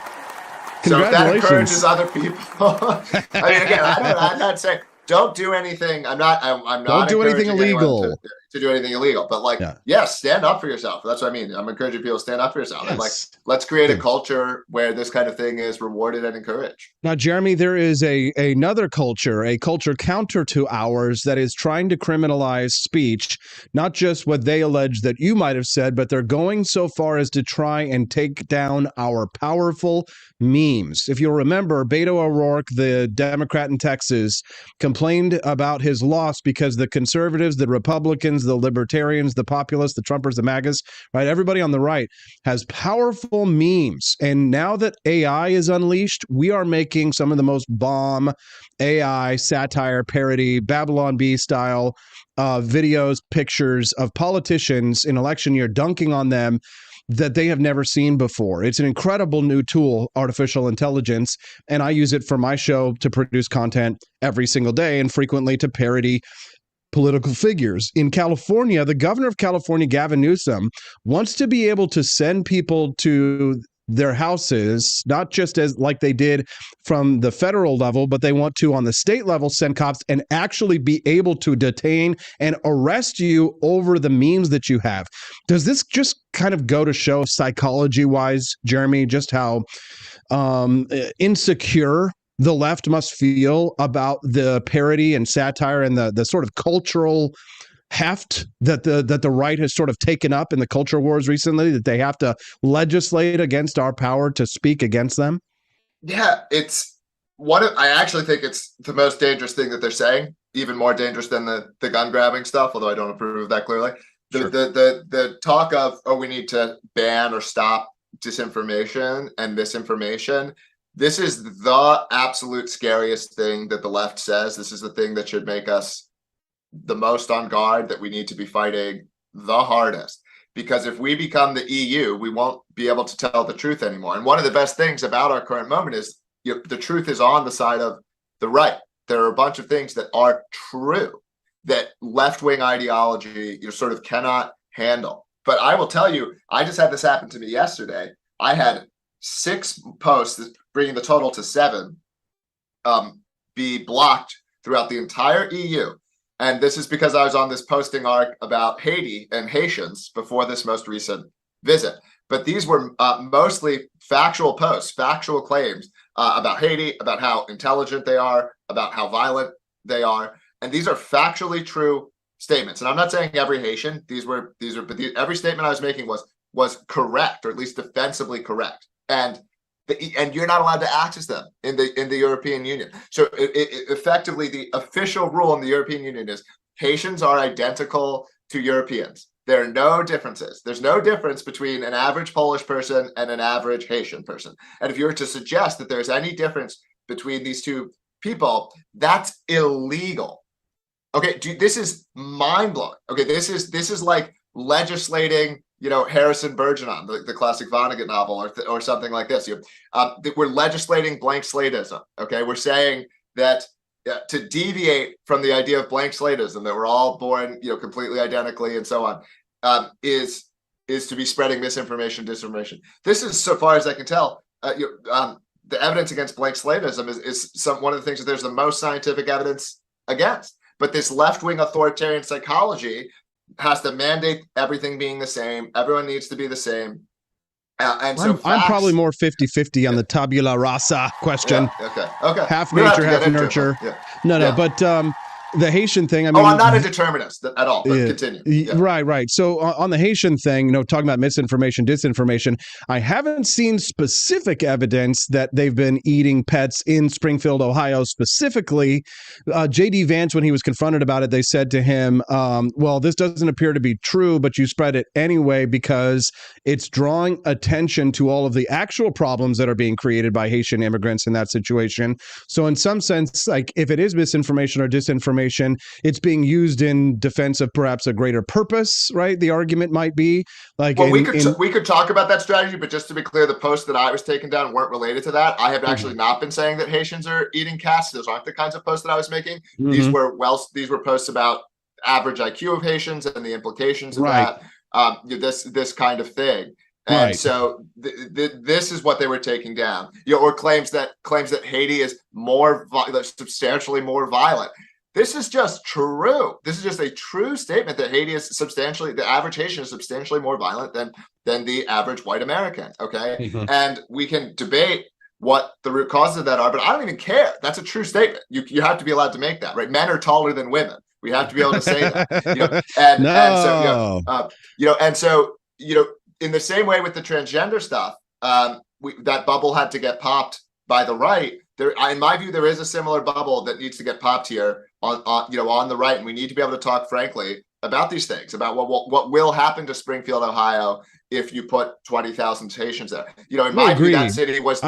So if that encourages other people. I mean, again, I'm not saying don't do anything. I'm not. Don't do anything illegal. to do anything illegal. But like, yes, stand up for yourself. That's what I mean. I'm encouraging people to stand up for yourself. And like, let's create a culture where this kind of thing is rewarded and encouraged. Now, Jeremy, there is another culture, a culture counter to ours that is trying to criminalize speech, not just what they allege that you might have said, but they're going so far as to try and take down our powerful memes. If you'll remember, Beto O'Rourke, the Democrat in Texas, complained about his loss because the conservatives, the Republicans, the libertarians, the populists, the Trumpers, the MAGAs, right? Everybody on the right has powerful memes. And now that AI is unleashed, we are making some of the most bomb AI satire, parody, Babylon Bee style videos, pictures of politicians in election year dunking on them that they have never seen before. It's an incredible new tool, artificial intelligence, and I use it for my show to produce content every single day and frequently to parody political figures. In California, the governor of California, Gavin Newsom, wants to be able to send people to their houses, not just as like they did from the federal level, but they want to on the state level send cops and actually be able to detain and arrest you over the memes that you have. Does this just kind of go to show psychology wise, Jeremy, just how insecure the left must feel about the parody and satire and the sort of cultural heft that the right has sort of taken up in the culture wars recently, that they have to legislate against our power to speak against them? Yeah, I actually think it's the most dangerous thing that they're saying, even more dangerous than the gun grabbing stuff, although I don't approve of that clearly. The talk of, we need to ban or stop disinformation and misinformation. This is the absolute scariest thing that the left says. This is the thing that should make us the most on guard, that we need to be fighting the hardest. Because if we become the EU, we won't be able to tell the truth anymore. And one of the best things about our current moment is the truth is on the side of the right. There are a bunch of things that are true that left-wing ideology sort of cannot handle. But I will tell you, I just had this happen to me yesterday. I had 6 posts, bringing the total to 7, be blocked throughout the entire EU. And this is because I was on this posting arc about Haiti and Haitians before this most recent visit. But these were mostly factual posts, factual claims about Haiti, about how intelligent they are, about how violent they are. And these are factually true statements. And I'm not saying every Haitian, every statement I was making was correct, or at least defensively correct. And you're not allowed to access them in the European Union. So effectively, the official rule in the European Union is Haitians are identical to Europeans. There are no differences. There's no difference between an average Polish person and an average Haitian person. And if you were to suggest that there's any difference between these two people, that's illegal. Okay, this is mind-blowing. Okay, this is like legislating, Harrison Bergeron, the classic Vonnegut novel, or something like this. We're legislating blank slateism. Okay, we're saying that to deviate from the idea of blank slateism, that we're all born, completely identically and so on, is to be spreading misinformation, disinformation. This is, so far as I can tell, the evidence against blank slateism is one of the things that there's the most scientific evidence against. But this left-wing authoritarian psychology has to mandate everything being the same. Everyone needs to be the same. And so I'm probably more 50-50 on the tabula rasa question. Yeah, okay. Half nature, half nurture. No, but the Haitian thing, I'm not a determinist at all, but continue. Yeah. Right. So on the Haitian thing, talking about misinformation, disinformation, I haven't seen specific evidence that they've been eating pets in Springfield, Ohio specifically. J.D. Vance, when he was confronted about it, they said to him, well, this doesn't appear to be true, but you spread it anyway because it's drawing attention to all of the actual problems that are being created by Haitian immigrants in that situation. So in some sense, like if it is misinformation or disinformation, it's being used in defense of perhaps a greater purpose, right? The argument might be like, well, we could talk about that strategy, but just to be clear, the posts that I was taking down weren't related to that. I have actually not been saying that Haitians are eating cats. Those aren't the kinds of posts that I was making. These were posts about average IQ of Haitians and the implications of that. This kind of thing. And so this is what they were taking down, or claims that Haiti is substantially more violent. This is just true. This is just a true statement that Haiti is the average Haitian is substantially more violent than the average white American. Okay. And we can debate what the root causes of that are, but I don't even care. That's a true statement. You have to be allowed to make that, right? Men are taller than women. We have to be able to say that. And so in the same way with the transgender stuff, that bubble had to get popped by the right. In my view, there is a similar bubble that needs to get popped here on the right, and we need to be able to talk frankly about these things, about what will happen to Springfield, Ohio, if you put 20,000 Haitians there. In my view, that city was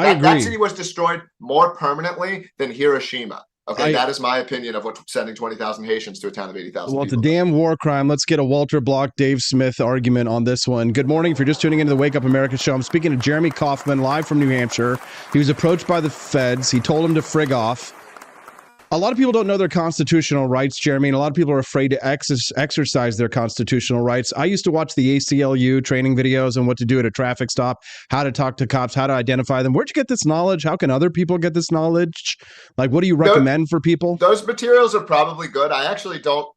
destroyed more permanently than Hiroshima. Okay, that is my opinion of what sending 20,000 Haitians to a town of 80,000 Well, it's a damn war crime. Let's get a Walter Block, Dave Smith argument on this one. Good morning. If you're just tuning into the Wake Up America show, I'm speaking to Jeremy Kaufman, live from New Hampshire. He was approached by the feds. He told him to frig off. A lot of people don't know their constitutional rights, Jeremy, and a lot of people are afraid to exercise their constitutional rights. I used to watch the ACLU training videos on what to do at a traffic stop, how to talk to cops, how to identify them. Where'd you get this knowledge? How can other people get this knowledge? Like, what do you recommend for people? Those materials are probably good. I actually don't.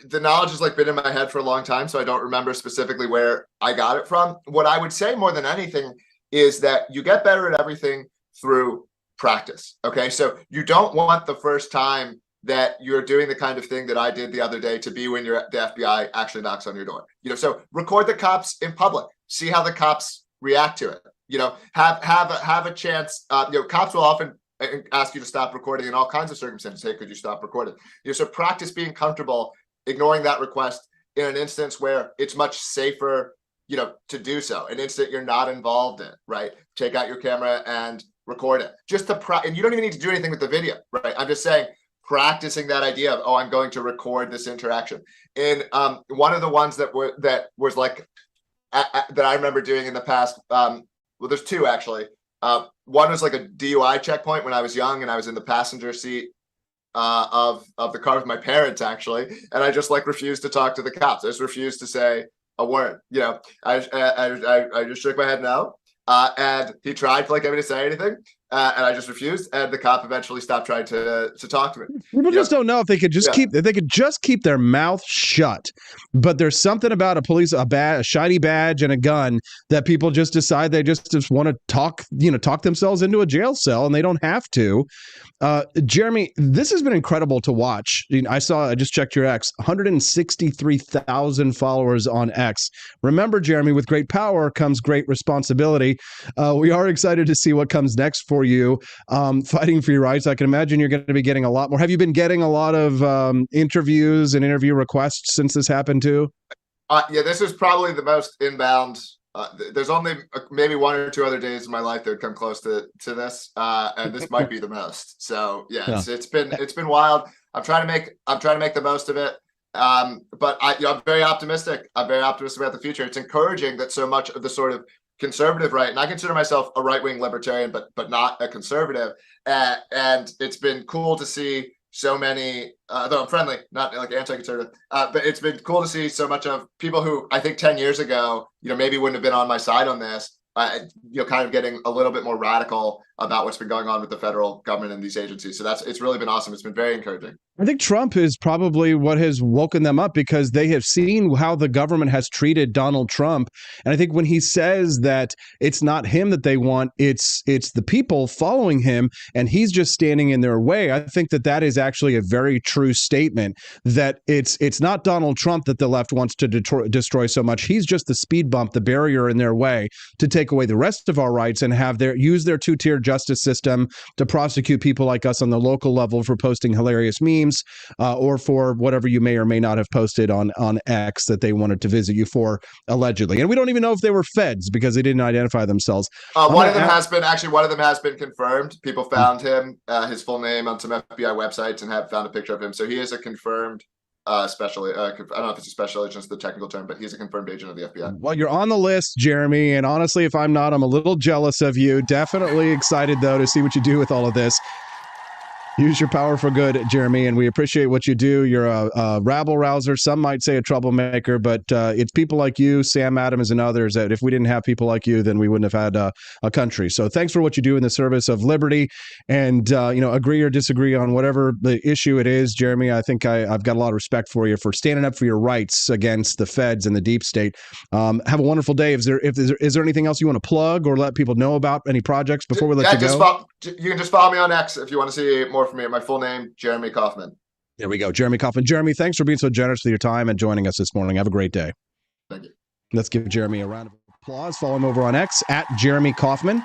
The knowledge has been in my head for a long time, so I don't remember specifically where I got it from. What I would say more than anything is that you get better at everything through practice. Okay, so you don't want the first time that you're doing the kind of thing that I did the other day to be when the FBI actually knocks on your door. So record the cops in public, see how the cops react to it. Have a chance. Cops will often ask you to stop recording in all kinds of circumstances. Hey, could you stop recording? So practice being comfortable ignoring that request in an instance where it's much safer, to do so. An instant you're not involved in, right? Take out your camera and record it. And you don't even need to do anything with the video, right? I'm just saying, practicing that idea of, I'm going to record this interaction. In one of the ones that was that I remember doing in the past. Well, there's two actually. One was a DUI checkpoint when I was young and I was in the passenger seat of the car with my parents actually, and I just refused to talk to the cops. I just refused to say a word. I just shook my head no. And he tried to get me to say anything, and I just refused. And the cop eventually stopped trying to talk to me. People just don't know if they could just keep their mouth shut. But there's something about a shiny badge and a gun that people just decide they just want to talk themselves into a jail cell, and they don't have to. Jeremy, this has been incredible to watch. I just checked your X, 163,000 followers on X. Remember, Jeremy, with great power comes great responsibility. We are excited to see what comes next for you, fighting for your rights. I can imagine you're going to be getting a lot more. Have you been getting a lot of interviews and interview requests since this happened too? Yeah, this is probably the most inbound. There's only maybe one or two other days in my life that would come close to this, and this might be the most. So yeah, it's been wild. I'm trying to make the most of it. But I'm very optimistic. I'm very optimistic about the future. It's encouraging that so much of the sort of conservative right, and I consider myself a right-wing libertarian, but not a conservative. And it's been cool to see so many, though I'm friendly, not anti-conservative, but it's been cool to see so much of people who I think 10 years ago, maybe wouldn't have been on my side on this, kind of getting a little bit more radical about what's been going on with the federal government and these agencies. So it's really been awesome. It's been very encouraging. I think Trump is probably what has woken them up, because they have seen how the government has treated Donald Trump. And I think when he says that it's not him that they want, it's the people following him, and he's just standing in their way. I think that is actually a very true statement, that it's not Donald Trump that the left wants to destroy so much. He's just the speed bump, the barrier in their way to take away the rest of our rights and use their two-tier justice system to prosecute people like us on the local level for posting hilarious memes, or for whatever you may or may not have posted on X that they wanted to visit you for, allegedly. And we don't even know if they were feds because they didn't identify themselves. One of them has been confirmed. People found him, his full name, on some FBI websites and have found a picture of him. So he is a confirmed I don't know if it's a special agent, is the technical term, but he's a confirmed agent of the FBI. Well, you're on the list, Jeremy, and honestly, if I'm not, I'm a little jealous of you. Definitely excited, though, to see what you do with all of this. Use your power for good, Jeremy, and we appreciate what you do. You're a rabble-rouser. Some might say a troublemaker, but it's people like you, Sam Adams, and others that if we didn't have people like you, then we wouldn't have had a country. So thanks for what you do in the service of liberty. And, agree or disagree on whatever the issue it is, Jeremy, I think I've got a lot of respect for you for standing up for your rights against the feds and the deep state. Have a wonderful day. Is there anything else you want to plug or let people know about, any projects before we let you go? You can just follow me on X if you want to see more from me. My full name, Jeremy Kaufman. There we go. Jeremy Kaufman. Jeremy, thanks for being so generous with your time and joining us this morning. Have a great day. Thank you. Let's give Jeremy a round of applause. Follow him over on X at Jeremy Kaufman.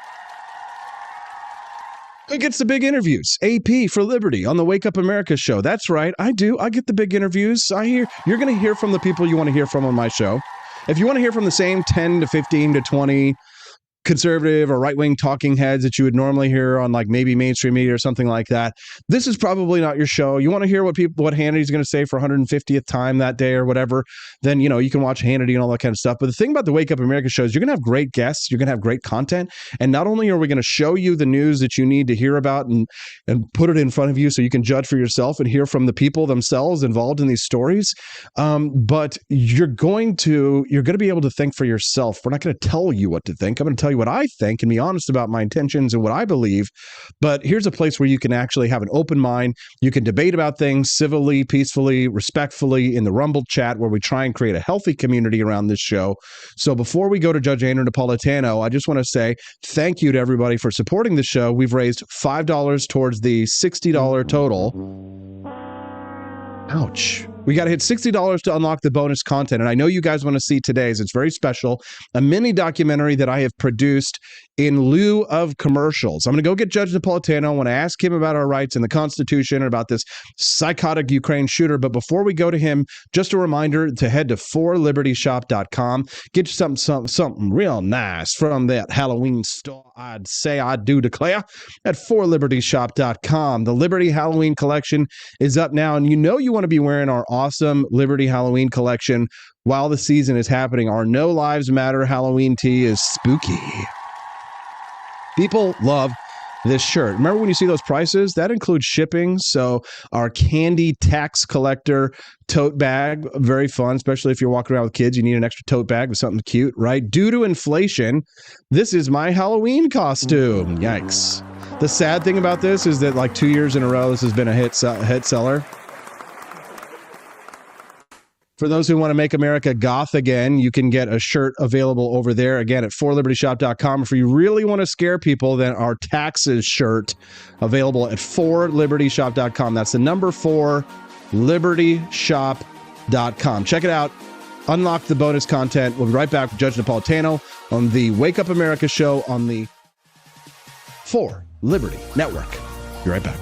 Who gets the big interviews? AP for Liberty on the Wake Up America show. That's right. I do. I get the big interviews. You're going to hear from the people you want to hear from on my show. If you want to hear from the same 10 to 15 to 20 conservative or right-wing talking heads that you would normally hear on like maybe mainstream media or something like that, this is probably not your show. You want to hear what Hannity's going to say for 150th time that day or whatever, then you can watch Hannity and all that kind of stuff. But the thing about the Wake Up America show is you're going to have great guests, you're going to have great content, and not only are we going to show you the news that you need to hear about and put it in front of you so you can judge for yourself and hear from the people themselves involved in these stories, but you're going to be able to think for yourself. We're not going to tell you what to think. I'm going to tell you what I think and be honest about my intentions and what I believe. But here's a place where you can actually have an open mind. You can debate about things civilly, peacefully, respectfully in the Rumble chat where we try and create a healthy community around this show. So before we go to Judge Andrew Napolitano, I just want to say thank you to everybody for supporting the show. We've raised $5 towards the $60 total. Ouch. We got to hit $60 to unlock the bonus content. And I know you guys want to see today's. It's very special. A mini documentary that I have produced in lieu of commercials. I'm going to go get Judge Napolitano. I want to ask him about our rights and the Constitution and about this psychotic Ukraine shooter. But before we go to him, just a reminder to head to forlibertyshop.com. Get you something real nice from that Halloween store. I'd say I do declare at forlibertyshop.com. The Liberty Halloween collection is up now. And you want to be wearing our awesome Liberty Halloween collection while the season is happening. Our No Lives Matter Halloween tee is spooky. People love this shirt. Remember when you see those prices? That includes shipping. So our candy tax collector tote bag, very fun, especially if you're walking around with kids. You need an extra tote bag with something cute, right? Due to inflation, this is my Halloween costume. Yikes. The sad thing about this is that like 2 years in a row, this has been a hit seller. For those who want to make America goth again, you can get a shirt available over there, again, at forlibertyshop.com. If you really want to scare people, then our taxes shirt available at forlibertyshop.com. That's the number 4, libertyshop.com. Check it out. Unlock the bonus content. We'll be right back with Judge Napolitano on the Wake Up America show on the 4 Liberty Network. Be right back.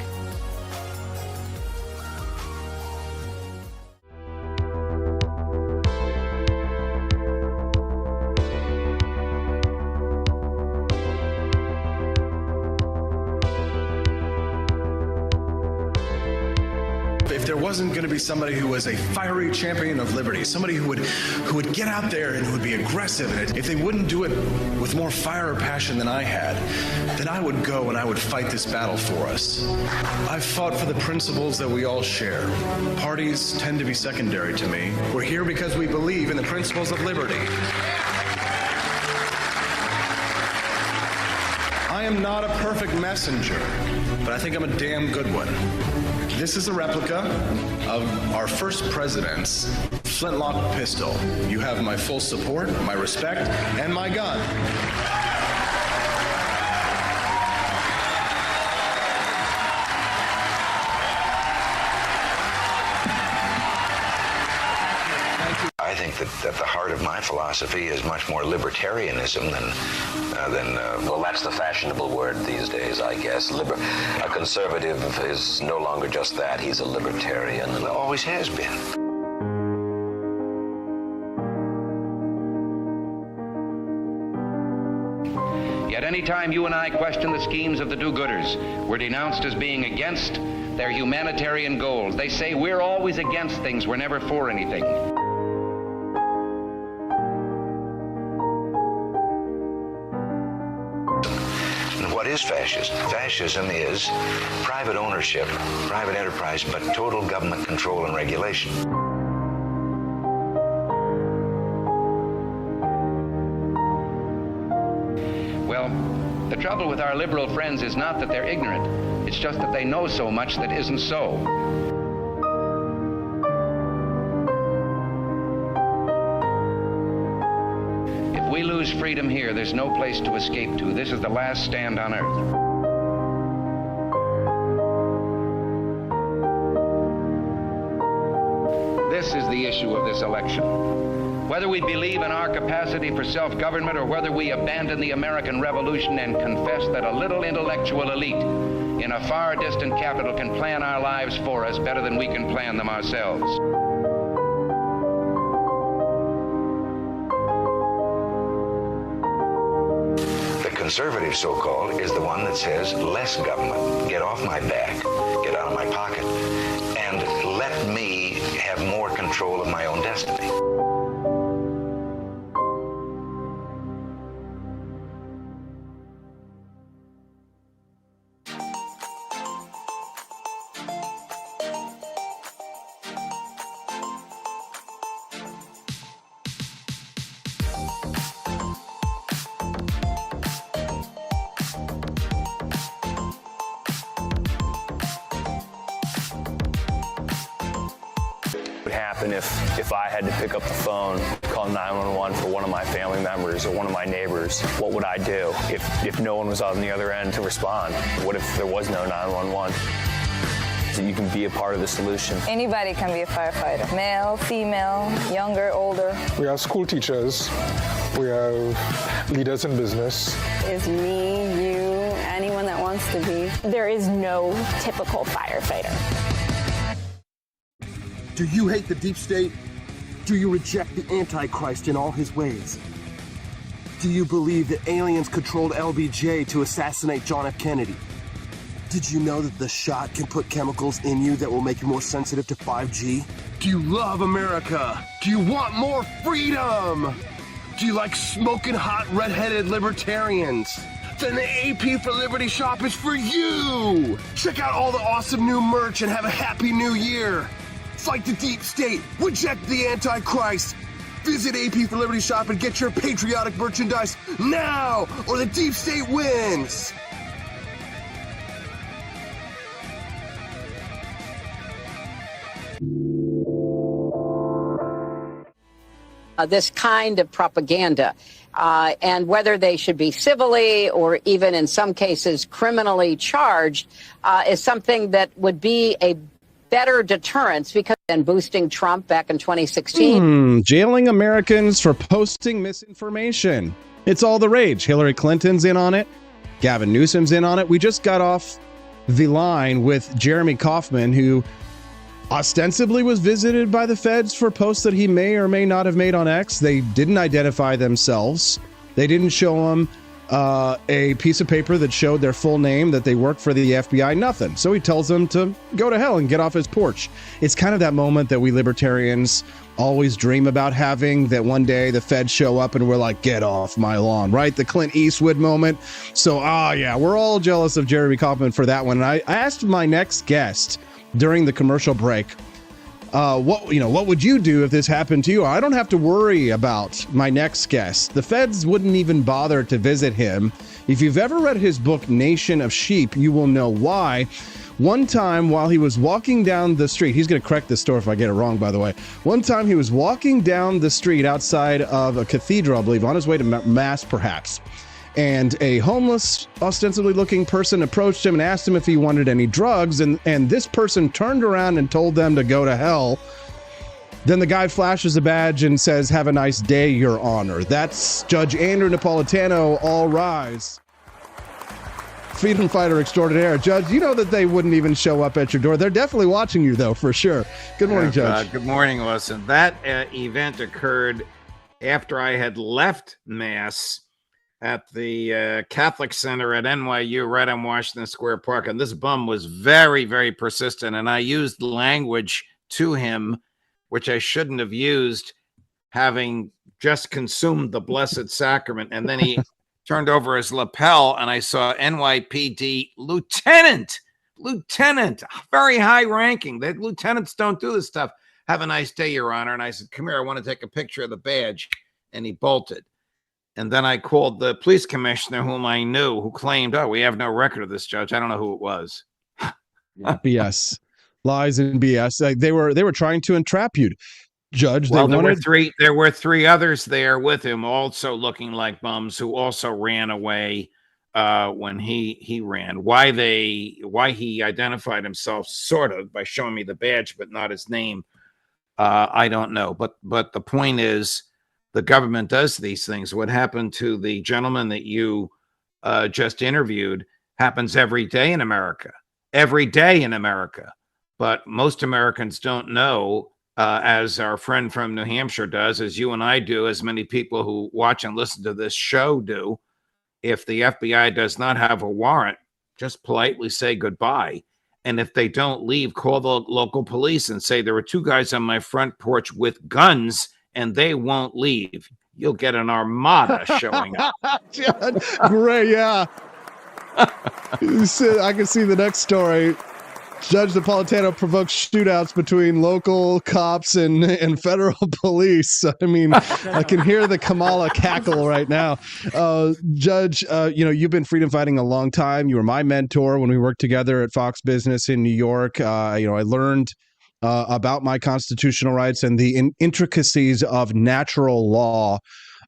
If there wasn't going to be somebody who was a fiery champion of liberty, somebody who would get out there and who would be aggressive, and if they wouldn't do it with more fire or passion than I had, then I would go and I would fight this battle for us. I've fought for the principles that we all share. Parties tend to be secondary to me. We're here because we believe in the principles of liberty. I am not a perfect messenger, but I think I'm a damn good one. This is a replica of our first president's flintlock pistol. You have my full support, my respect, and my gun. I think that the heart of my philosophy is much more libertarianism than well, that's the fashionable word these days, I guess. A conservative is no longer just that. He's a libertarian and always has been. Yet any time you and I question the schemes of the do-gooders, we're denounced as being against their humanitarian goals. They say we're always against things, we're never for anything. And what is fascist? Fascism is private ownership, private enterprise, but total government control and regulation. Well, the trouble with our liberal friends is not that they're ignorant. It's just that they know so much that isn't so. If we lose freedom here, there's no place to escape to. This is the last stand on earth. This is the issue of this election. Whether we believe in our capacity for self-government or whether we abandon the American Revolution and confess that a little intellectual elite in a far distant capital can plan our lives for us better than we can plan them ourselves. The conservative, so-called, is the one that says less government, get off my back, get out of my pocket, and let me have more control of my own destiny. What would happen if I had to pick up the phone, call 911 for one of my family members or one of my neighbors? What would I do if no one was on the other end to respond? What if there was no 911? So you can be a part of the solution. Anybody can be a firefighter. Male, female, younger, older. We have school teachers. We have leaders in business. Is me, you, anyone that wants to be. There is no typical firefighter. Do you hate the deep state? Do you reject the Antichrist in all his ways? Do you believe that aliens controlled LBJ to assassinate John F. Kennedy? Did you know that the shot can put chemicals in you that will make you more sensitive to 5G? Do you love America? Do you want more freedom? Do you like smoking hot red-headed libertarians? Then the AP for Liberty shop is for you! Check out all the awesome new merch and have a happy new year! Fight the deep state, reject the Antichrist! Visit AP for Liberty shop and get your patriotic merchandise now, or the deep state wins! This kind of propaganda, and whether they should be civilly or even in some cases criminally charged is something that would be a better deterrence because than boosting Trump back in 2016. Jailing Americans for posting misinformation. It's all the rage. Hillary Clinton's in on it. Gavin Newsom's in on it. We just got off the line with Jeremy Kauffman, who ostensibly was visited by the feds for posts that he may or may not have made on X. They didn't identify themselves. They didn't show him a piece of paper that showed their full name, that they work for the FBI, nothing. So he tells them to go to hell and get off his porch. It's kind of that moment that we libertarians always dream about having, that one day the feds show up and we're like, get off my lawn, right? The Clint Eastwood moment. So, yeah, we're all jealous of Jeremy Kauffman for that one. And I asked my next guest during the commercial break, what would you do if this happened to you? I don't have to worry about my next guest. The feds wouldn't even bother to visit him. If you've ever read his book, Nation of Sheep, you will know why. One time while he was walking down the street, he's going to correct this story if I get it wrong, by the way. One time he was walking down the street outside of a cathedral, I believe, on his way to Mass, perhaps. And a homeless, ostensibly looking person approached him and asked him if he wanted any drugs. And this person turned around and told them to go to hell. Then the guy flashes a badge and says, "Have a nice day, Your Honor." That's Judge Andrew Napolitano. All rise. Freedom fighter extraordinaire. Judge, you know that they wouldn't even show up at your door. They're definitely watching you, though, for sure. Good morning, Judge. Good morning, listen. That event occurred after I had left Mass at the Catholic Center at NYU right on Washington Square Park. And this bum was very, very persistent. And I used language to him, which I shouldn't have used, having just consumed the Blessed Sacrament. And then he turned over his lapel, and I saw NYPD lieutenant, very high ranking. The lieutenants don't do this stuff. Have a nice day, Your Honor. And I said, come here, I want to take a picture of the badge. And he bolted. And then I called the police commissioner, whom I knew, who claimed, oh, we have no record of this, Judge. I don't know who it was. BS, lies and BS. They were trying to entrap you, Judge. Well, there were three others there with him, also looking like bums, who also ran away when he ran. Why he identified himself sort of by showing me the badge, but not his name, I don't know. But the point is, the government does these things. What happened to the gentleman that you just interviewed happens every day in America. Every day in America. But most Americans don't know, as our friend from New Hampshire does, as you and I do, as many people who watch and listen to this show do. If the FBI does not have a warrant, just politely say goodbye. And if they don't leave, call the local police and say, there were two guys on my front porch with guns and they won't leave. You'll get an armada showing up. Great, yeah. I can see the next story. Judge Napolitano provokes shootouts between local cops and federal police. I mean, I can hear the Kamala cackle right now. Judge, you've been freedom fighting a long time. You were my mentor when we worked together at Fox Business in New York. I learned about my constitutional rights and the intricacies of natural law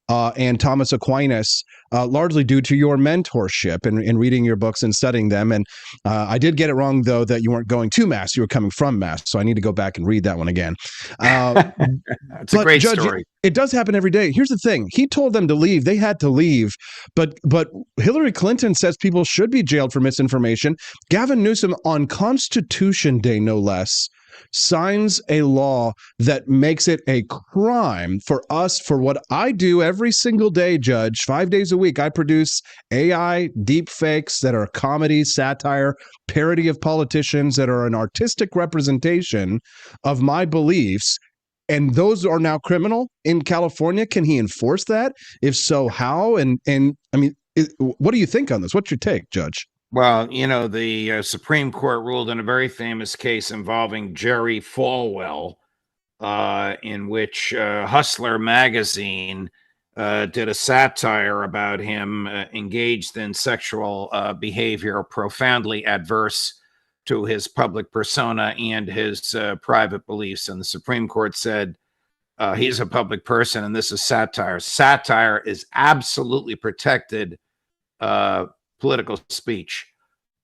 and Thomas Aquinas, largely due to your mentorship and reading your books and studying them. And I did get it wrong, though, that you weren't going to Mass. You were coming from Mass. So I need to go back and read that one again. It's a great Judge, story. It does happen every day. Here's the thing. He told them to leave. They had to leave. But Hillary Clinton says people should be jailed for misinformation. Gavin Newsom, on Constitution Day, no less, signs a law that makes it a crime for us, for what I do every single day, Judge. 5 days a week, I produce AI deepfakes that are comedy, satire, parody of politicians that are an artistic representation of my beliefs. And those are now criminal in California. Can he enforce that? If so, how? And I mean, what do you think on this? What's your take, Judge? Well, the Supreme Court ruled in a very famous case involving Jerry Falwell, in which Hustler magazine did a satire about him engaged in sexual behavior profoundly adverse to his public persona and his private beliefs. And the Supreme Court said he's a public person and this is satire. Satire is absolutely protected political speech.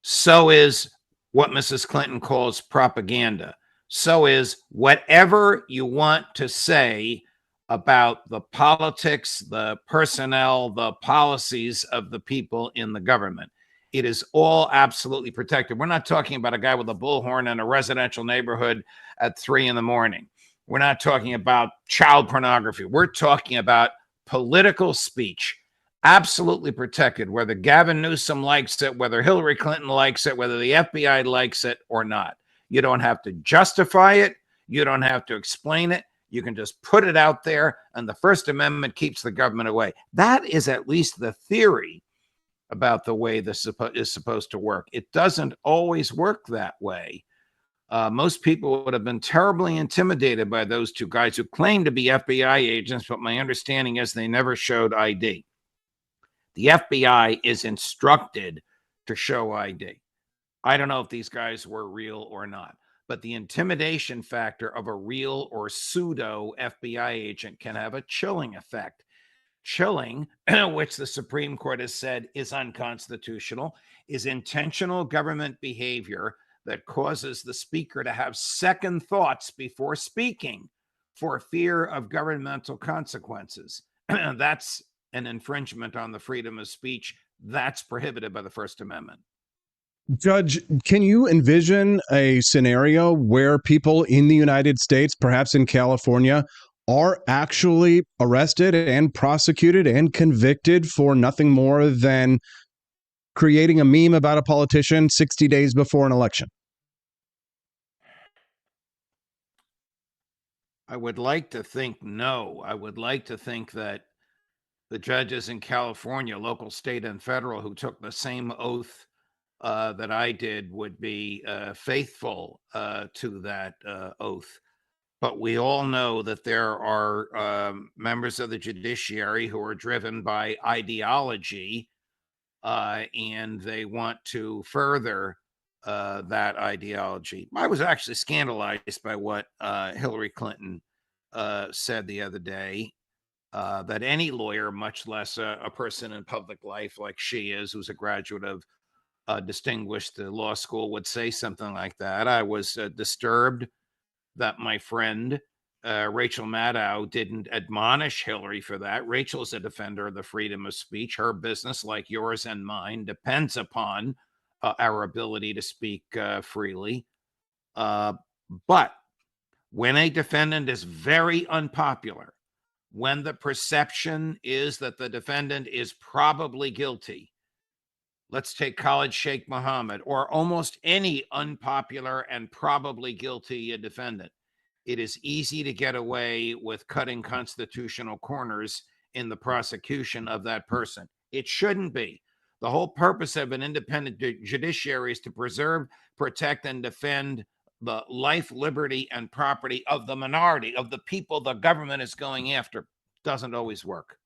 So is what Mrs. Clinton calls propaganda. So is whatever you want to say about the politics, the personnel, the policies of the people in the government. It is all absolutely protected. We're not talking about a guy with a bullhorn in a residential neighborhood at 3 a.m. We're not talking about child pornography. We're talking about political speech. Absolutely protected, whether Gavin Newsom likes it, whether Hillary Clinton likes it, whether the FBI likes it or not. You don't have to justify it. You don't have to explain it. You can just put it out there, and the First Amendment keeps the government away. That is at least the theory about the way this is supposed to work. It doesn't always work that way. Most people would have been terribly intimidated by those two guys who claim to be FBI agents, but my understanding is they never showed ID. The FBI is instructed to show ID. I don't know if these guys were real or not, but the intimidation factor of a real or pseudo FBI agent can have a chilling effect. Chilling, which the Supreme Court has said is unconstitutional, is intentional government behavior that causes the speaker to have second thoughts before speaking for fear of governmental consequences. That's an infringement on the freedom of speech. That's prohibited by the First Amendment. Judge, can you envision a scenario where people in the United States, perhaps in California, are actually arrested and prosecuted and convicted for nothing more than creating a meme about a politician 60 days before an election? I would like to think no. I would like to think that the judges in California, local, state, and federal, who took the same oath that I did would be faithful to that oath. But we all know that there are members of the judiciary who are driven by ideology, and they want to further that ideology. I was actually scandalized by what Hillary Clinton said the other day, that any lawyer, much less a person in public life like she is, who's a graduate of distinguished law school, would say something like that. I was disturbed that my friend Rachel Maddow didn't admonish Hillary for that. Rachel's a defender of the freedom of speech. Her business, like yours and mine, depends upon our ability to speak freely. But when a defendant is very unpopular, when the perception is that the defendant is probably guilty, let's take Khalid Sheikh Mohammed, or almost any unpopular and probably guilty defendant, it is easy to get away with cutting constitutional corners in the prosecution of that person. It shouldn't be. The whole purpose of an independent judiciary is to preserve, protect, and defend the life, liberty, and property of the minority, of the people the government is going after. Doesn't always work.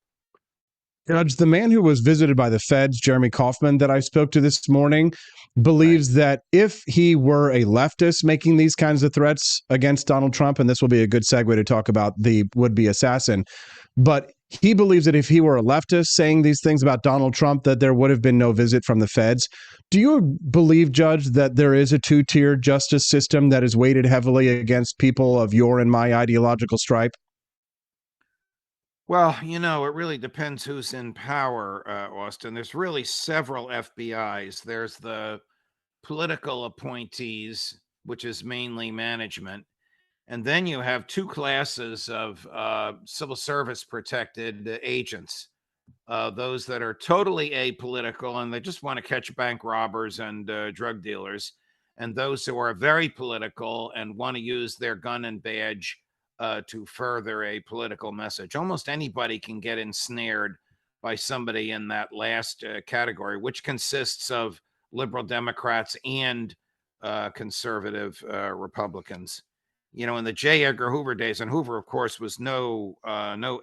Judge, the man who was visited by the feds, Jeremy Kauffman, that I spoke to this morning, believes that if he were a leftist making these kinds of threats against Donald Trump, and this will be a good segue to talk about the would-be assassin, but he believes that if he were a leftist saying these things about Donald Trump, that there would have been no visit from the feds. Do you believe, Judge, that there is a two-tier justice system that is weighted heavily against people of your and my ideological stripe? Well, you know, it really depends who's in power, Austin. There's really several FBIs. There's the political appointees, which is mainly management. And then you have two classes of civil service protected agents, those that are totally apolitical and they just want to catch bank robbers and drug dealers, and those who are very political and want to use their gun and badge to further a political message. Almost anybody can get ensnared by somebody in that last category, which consists of liberal Democrats and conservative Republicans. You know, in the J. Edgar Hoover days, and Hoover, of course, was no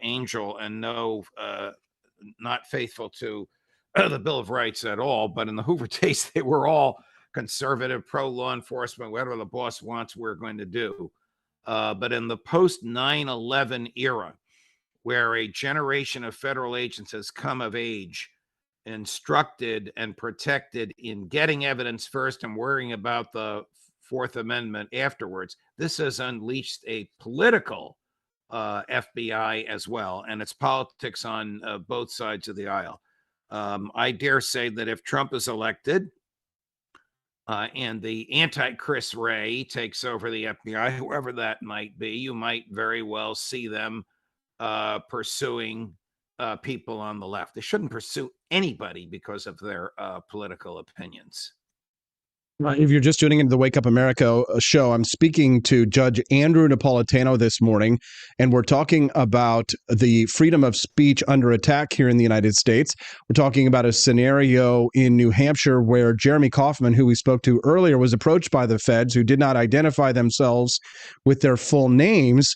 angel and not faithful to the Bill of Rights at all. But in the Hoover days, they were all conservative, pro-law enforcement, whatever the boss wants, we're going to do. But in the post 9/11 era, where a generation of federal agents has come of age, instructed and protected in getting evidence first and worrying about the Fourth Amendment afterwards, this has unleashed a political FBI as well, and it's politics on both sides of the aisle. I dare say that if Trump is elected, and the anti-Chris Wray takes over the FBI, whoever that might be, you might very well see them pursuing people on the left. They shouldn't pursue anybody because of their political opinions. If you're just tuning into the Wake Up America show, I'm speaking to Judge Andrew Napolitano this morning, and we're talking about the freedom of speech under attack here in the United States. We're talking about a scenario in New Hampshire where Jeremy Kauffman, who we spoke to earlier, was approached by the feds who did not identify themselves with their full names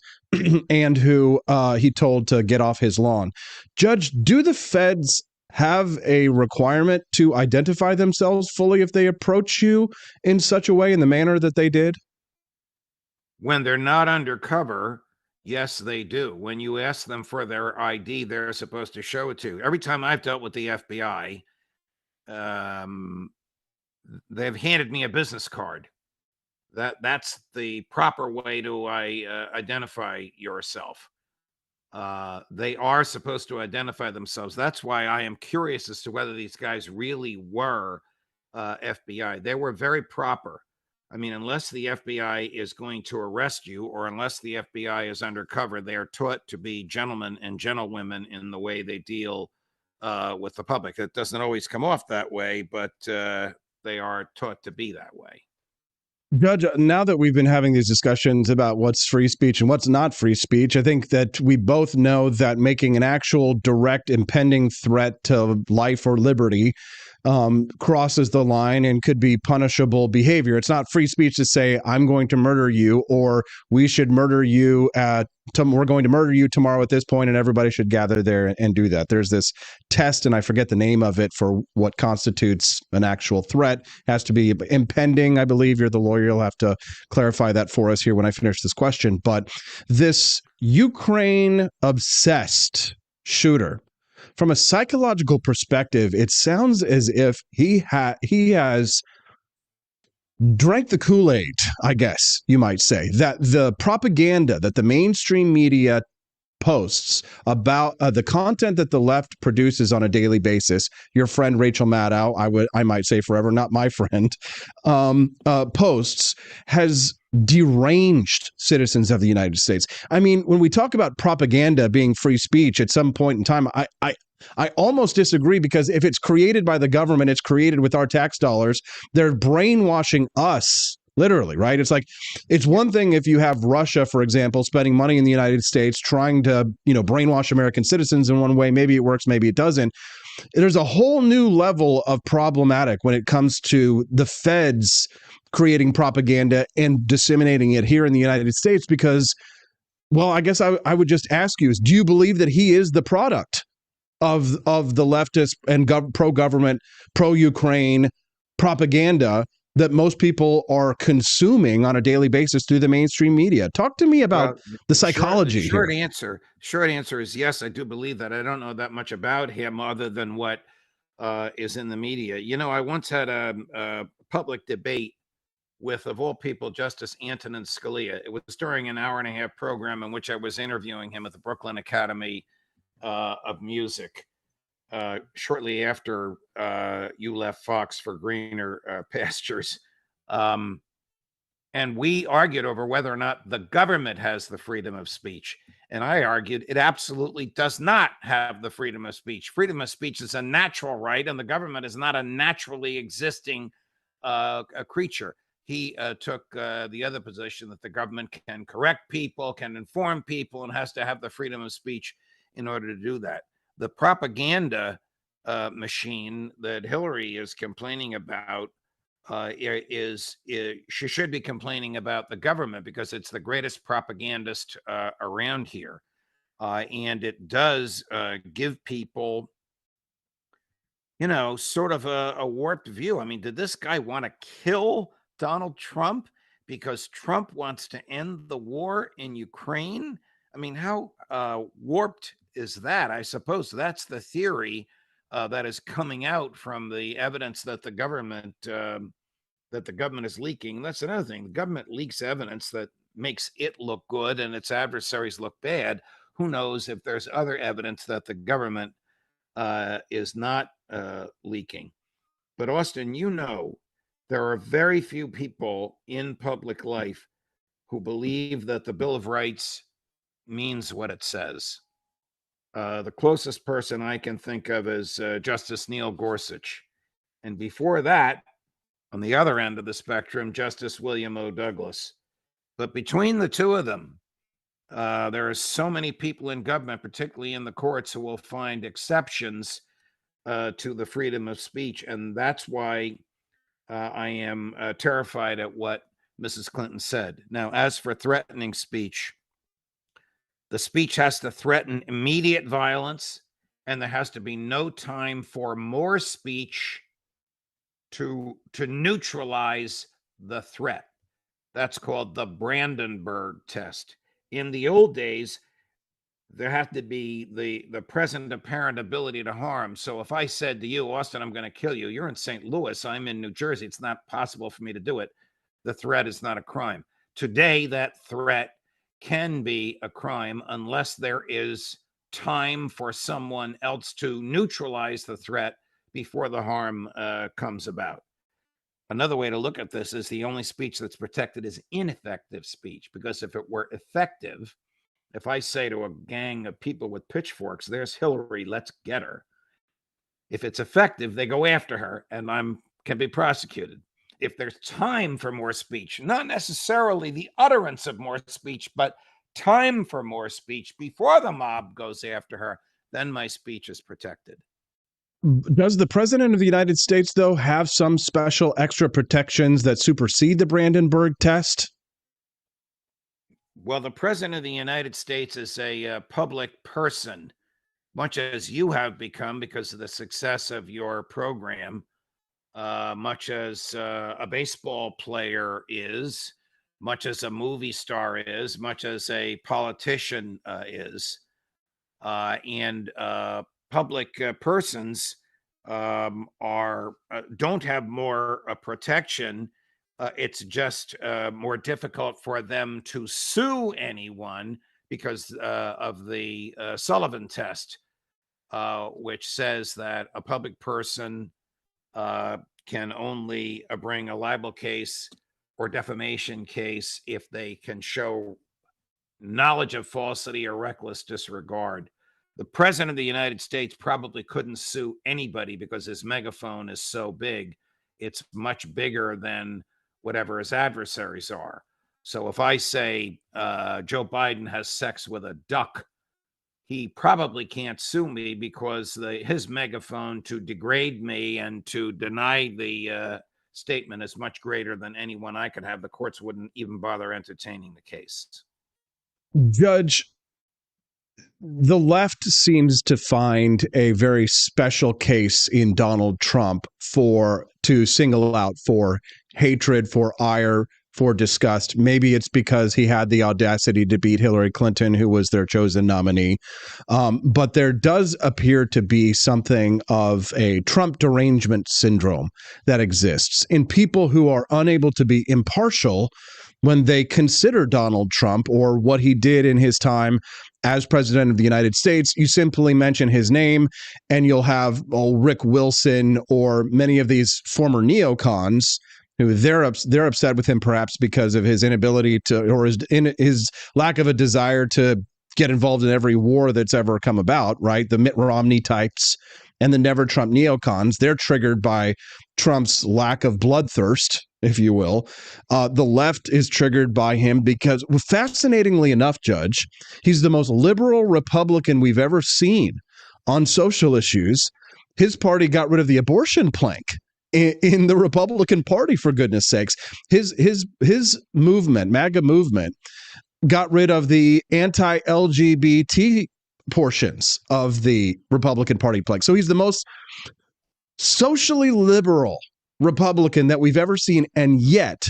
and who he told to get off his lawn. Judge, do the feds have a requirement to identify themselves fully if they approach you in such a way, in the manner that they did? When they're not undercover, yes, they do. When you ask them for their ID, they're supposed to show it to you. Every time I've dealt with the FBI, they've handed me a business card. That's the proper way to identify yourself. They are supposed to identify themselves. That's why I am curious as to whether these guys really were FBI. They were very proper. I mean, unless the FBI is going to arrest you, or unless the FBI is undercover, they are taught to be gentlemen and gentlewomen in the way they deal with the public. It doesn't always come off that way, but they are taught to be that way. Judge, now that we've been having these discussions about what's free speech and what's not free speech, I think that we both know that making an actual direct impending threat to life or liberty crosses the line and could be punishable behavior. It's not free speech to say, I'm going to murder you, or we should murder you we're going to murder you tomorrow at this point, and everybody should gather there and do that. There's this test, and I forget the name of it, for what constitutes an actual threat. It has to be impending. I believe you're the lawyer. You'll have to clarify that for us here when I finish this question. But this Ukraine obsessed shooter, from a psychological perspective, it sounds as if he has drank the Kool-Aid, I guess you might say, that the propaganda that the mainstream media posts about the content that the left produces on a daily basis. Your friend Rachel Maddow, I might say forever, not my friend, posts has deranged citizens of the United States. I mean, when we talk about propaganda being free speech at some point in time, I almost disagree, because if it's created by the government, it's created with our tax dollars. They're brainwashing us, literally, right? It's like, it's one thing if you have Russia, for example, spending money in the United States trying to, brainwash American citizens in one way. Maybe it works, maybe it doesn't. There's a whole new level of problematic when it comes to the feds creating propaganda and disseminating it here in the United States, because, well, I guess I would just ask you, do you believe that he is the product of the leftist and pro-government, pro-Ukraine propaganda that most people are consuming on a daily basis through the mainstream media? Talk to me about the psychology. Short answer is yes, I do believe that. I don't know that much about him other than what is in the media. I once had a public debate with, of all people, Justice Antonin Scalia. It was during an hour-and-a-half program in which I was interviewing him at the Brooklyn Academy of Music shortly after you left Fox for greener pastures. And we argued over whether or not the government has the freedom of speech. And I argued it absolutely does not have the freedom of speech. Freedom of speech is a natural right, and the government is not a naturally existing a creature. He took the other position that the government can correct people, can inform people, and has to have the freedom of speech in order to do that. The propaganda machine that Hillary is complaining about she should be complaining about the government, because it's the greatest propagandist around here. And it does give people, sort of a warped view. I mean, did this guy want to kill Donald Trump because Trump wants to end the war in Ukraine? I mean, how warped is that? I suppose that's the theory that is coming out from the evidence that the government is leaking. That's another thing. The government leaks evidence that makes it look good and its adversaries look bad. Who knows if there's other evidence that the government is not leaking? But Austin, there are very few people in public life who believe that the Bill of Rights means what it says. The closest person I can think of is Justice Neil Gorsuch. And before that, on the other end of the spectrum, Justice William O. Douglas. But between the two of them, there are so many people in government, particularly in the courts, who will find exceptions to the freedom of speech. And that's why I am terrified at what Mrs. Clinton said. Now, as for threatening speech, the speech has to threaten immediate violence, and there has to be no time for more speech to neutralize the threat. That's called the Brandenburg test. In the old days, there had to be the present apparent ability to harm. So if I said to you, Austin, I'm going to kill you, you're in St. Louis, I'm in New Jersey, it's not possible for me to do it. The threat is not a crime. Today, that threat can be a crime unless there is time for someone else to neutralize the threat before the harm comes about. Another way to look at this is the only speech that's protected is ineffective speech, because if it were effective, if I say to a gang of people with pitchforks, there's Hillary, let's get her. If it's effective, they go after her and can be prosecuted. if there's time for more speech, not necessarily the utterance of more speech, but time for more speech before the mob goes after her, then my speech is protected. Does the president of the United States, though, have some special extra protections that supersede the Brandenburg test? Well, the president of the United States is a public person, much as you have become because of the success of your program, much as a baseball player is, much as a movie star is, much as a politician is. And public persons don't have more protection. It's just more difficult for them to sue anyone because of the Sullivan test, which says that a public person can only bring a libel case or defamation case if they can show knowledge of falsity or reckless disregard. The president of the United States probably couldn't sue anybody because his megaphone is so big. It's much bigger than whatever his adversaries are. So if I say Joe Biden has sex with a duck, he probably can't sue me because his megaphone to degrade me and to deny the statement is much greater than anyone I could have. The courts wouldn't even bother entertaining the case. Judge, the left seems to find a very special case in Donald Trump to single out for hatred, for ire, for disgust. Maybe it's because he had the audacity to beat Hillary Clinton, who was their chosen nominee. But there does appear to be something of a Trump derangement syndrome that exists in people who are unable to be impartial when they consider Donald Trump or what he did in his time as president of the United States. You simply mention his name and you'll have Rick Wilson or many of these former neocons who they're upset with him perhaps because of his inability to, or his lack of a desire to get involved in every war that's ever come about, right? The Mitt Romney types and the Never Trump neocons, they're triggered by Trump's lack of bloodthirst, if you will. The left is triggered by him because, fascinatingly enough, Judge, he's the most liberal Republican we've ever seen on social issues. His party got rid of the abortion plank in the Republican Party, for goodness sakes. His movement, MAGA movement, got rid of the anti-LGBT portions of the Republican Party plank. So he's the most socially liberal Republican that we've ever seen, and yet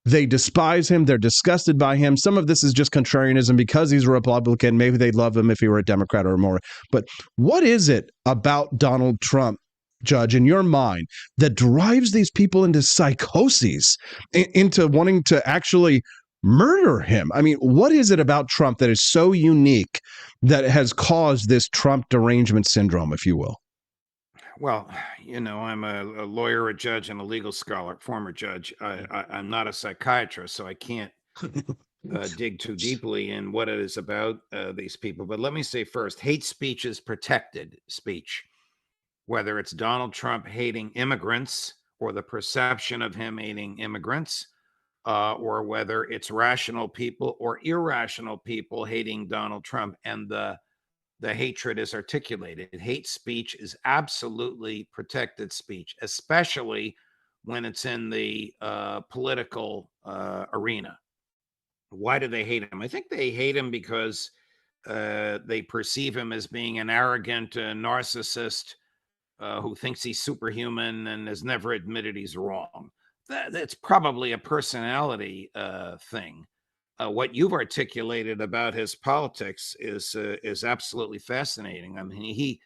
they despise him. They're disgusted by him. Some of this is just contrarianism because he's a Republican. Maybe they'd love him if he were a Democrat or more. But what is it about Donald Trump, Judge, in your mind, that drives these people into psychoses, into wanting to actually murder him? I mean, what is it about Trump that is so unique that has caused this Trump derangement syndrome, if you will? Well, you know, I'm a lawyer, a judge, and a legal scholar, former judge. I'm not a psychiatrist, so I can't dig too deeply in what it is about these people. But let me say first, hate speech is protected speech, whether it's Donald Trump hating immigrants or the perception of him hating immigrants, or whether it's rational people or irrational people hating Donald Trump, and the hatred is articulated. Hate speech is absolutely protected speech, especially when it's in the political arena. Why do they hate him? I think they hate him because they perceive him as being an arrogant narcissist who thinks he's superhuman and has never admitted he's wrong. That's probably a personality thing. What you've articulated about his politics is absolutely fascinating. I mean, he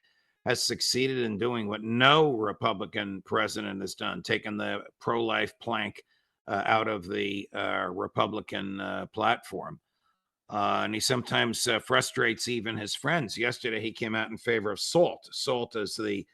has succeeded in doing what no Republican president has done, taking the pro-life plank out of the Republican platform. And he sometimes frustrates even his friends. Yesterday, he came out in favor of SALT. SALT is the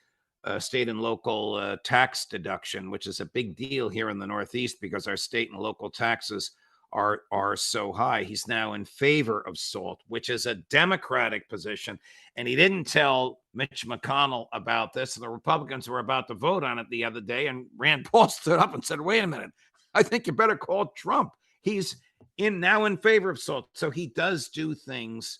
state and local tax deduction, which is a big deal here in the Northeast because our state and local taxes are so high. He's now in favor of SALT, which is a Democratic position. And he didn't tell Mitch McConnell about this. The Republicans were about to vote on it the other day, and Rand Paul stood up and said, wait a minute, I think you better call Trump. He's now in favor of SALT. So he does do things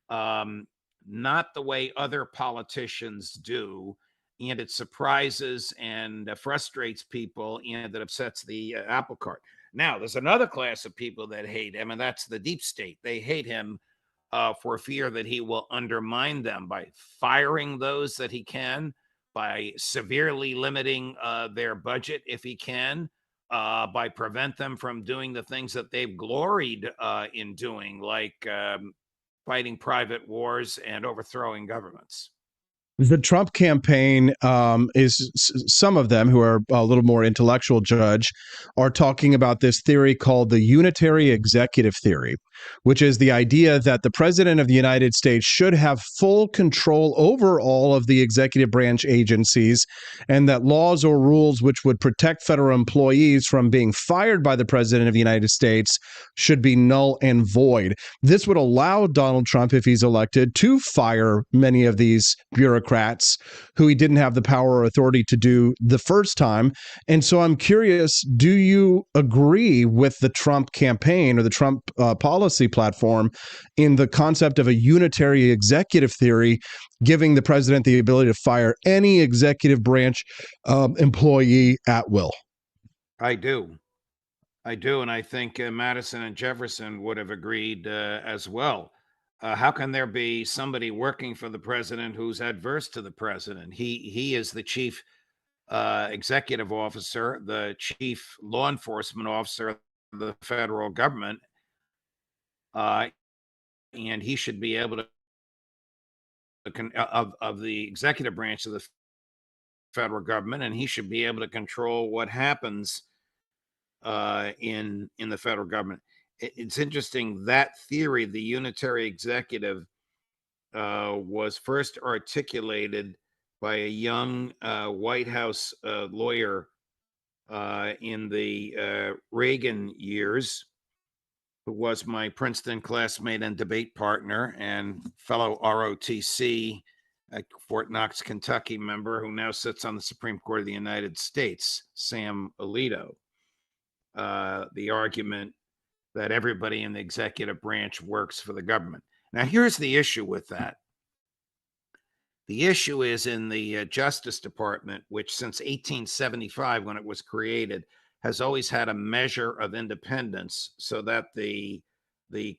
not the way other politicians do. And it surprises and frustrates people, and it upsets the apple cart. Now, there's another class of people that hate him, and that's the deep state. They hate him for fear that he will undermine them by firing those that he can, by severely limiting their budget if he can, by prevent them from doing the things that they've gloried in doing, like fighting private wars and overthrowing governments. The Trump campaign is some of them who are a little more intellectual, Judge, are talking about this theory called the unitary executive theory, which is the idea that the president of the United States should have full control over all of the executive branch agencies, and that laws or rules which would protect federal employees from being fired by the president of the United States should be null and void. This would allow Donald Trump, if he's elected, to fire many of these bureaucrats who he didn't have the power or authority to do the first time. And so I'm curious, do you agree with the Trump campaign or the Trump policy platform in the concept of a unitary executive theory, giving the president the ability to fire any executive branch employee at will? I do. And I think Madison and Jefferson would have agreed as well. How can there be somebody working for the president who's adverse to the president? He is the chief executive officer, the chief law enforcement officer of the federal government, and he should be able to of the executive branch of the federal government, and he should be able to control what happens in the federal government. It's interesting, that theory, the unitary executive, was first articulated by a young White House lawyer in the Reagan years, who was my Princeton classmate and debate partner and fellow ROTC Fort Knox, Kentucky member, who now sits on the Supreme Court of the United States, Sam Alito. The argument that everybody in the executive branch works for the government. Now, here's the issue with that. The issue is in the Justice Department, which since 1875, when it was created, has always had a measure of independence, so that the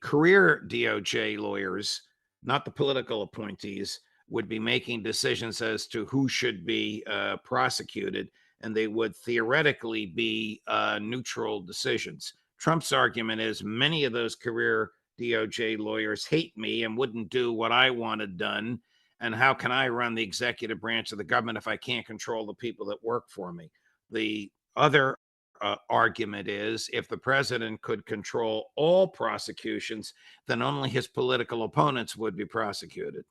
career DOJ lawyers, not the political appointees, would be making decisions as to who should be prosecuted, and they would theoretically be neutral decisions. Trump's argument is many of those career DOJ lawyers hate me and wouldn't do what I wanted done. And how can I run the executive branch of the government if I can't control the people that work for me? The other argument is if the president could control all prosecutions, then only his political opponents would be prosecuted.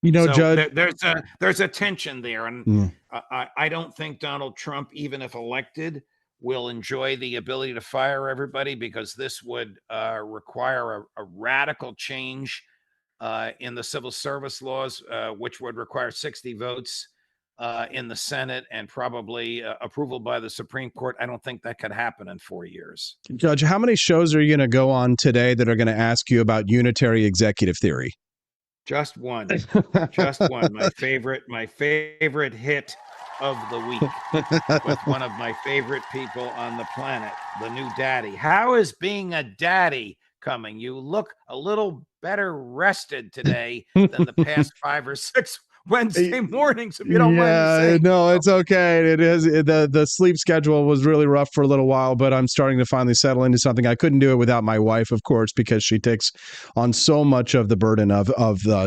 You know, so Judge, there's a tension there. And I don't think Donald Trump, even if elected, will enjoy the ability to fire everybody, because this would require a radical change in the civil service laws, which would require 60 votes in the Senate and probably approval by the Supreme Court. I don't think that could happen in 4 years. Judge, how many shows are you going to go on today that are going to ask you about unitary executive theory? Just one. Just one. My favorite hit of the week with one of my favorite people on the planet, the new daddy. How is being a daddy coming? You look a little better rested today than the past 5 or 6 Wednesday mornings, if you don't mind me saying. No, it's okay. It is the sleep schedule was really rough for a little while, but I'm starting to finally settle into something. I couldn't do it without my wife, of course, because she takes on so much of the burden of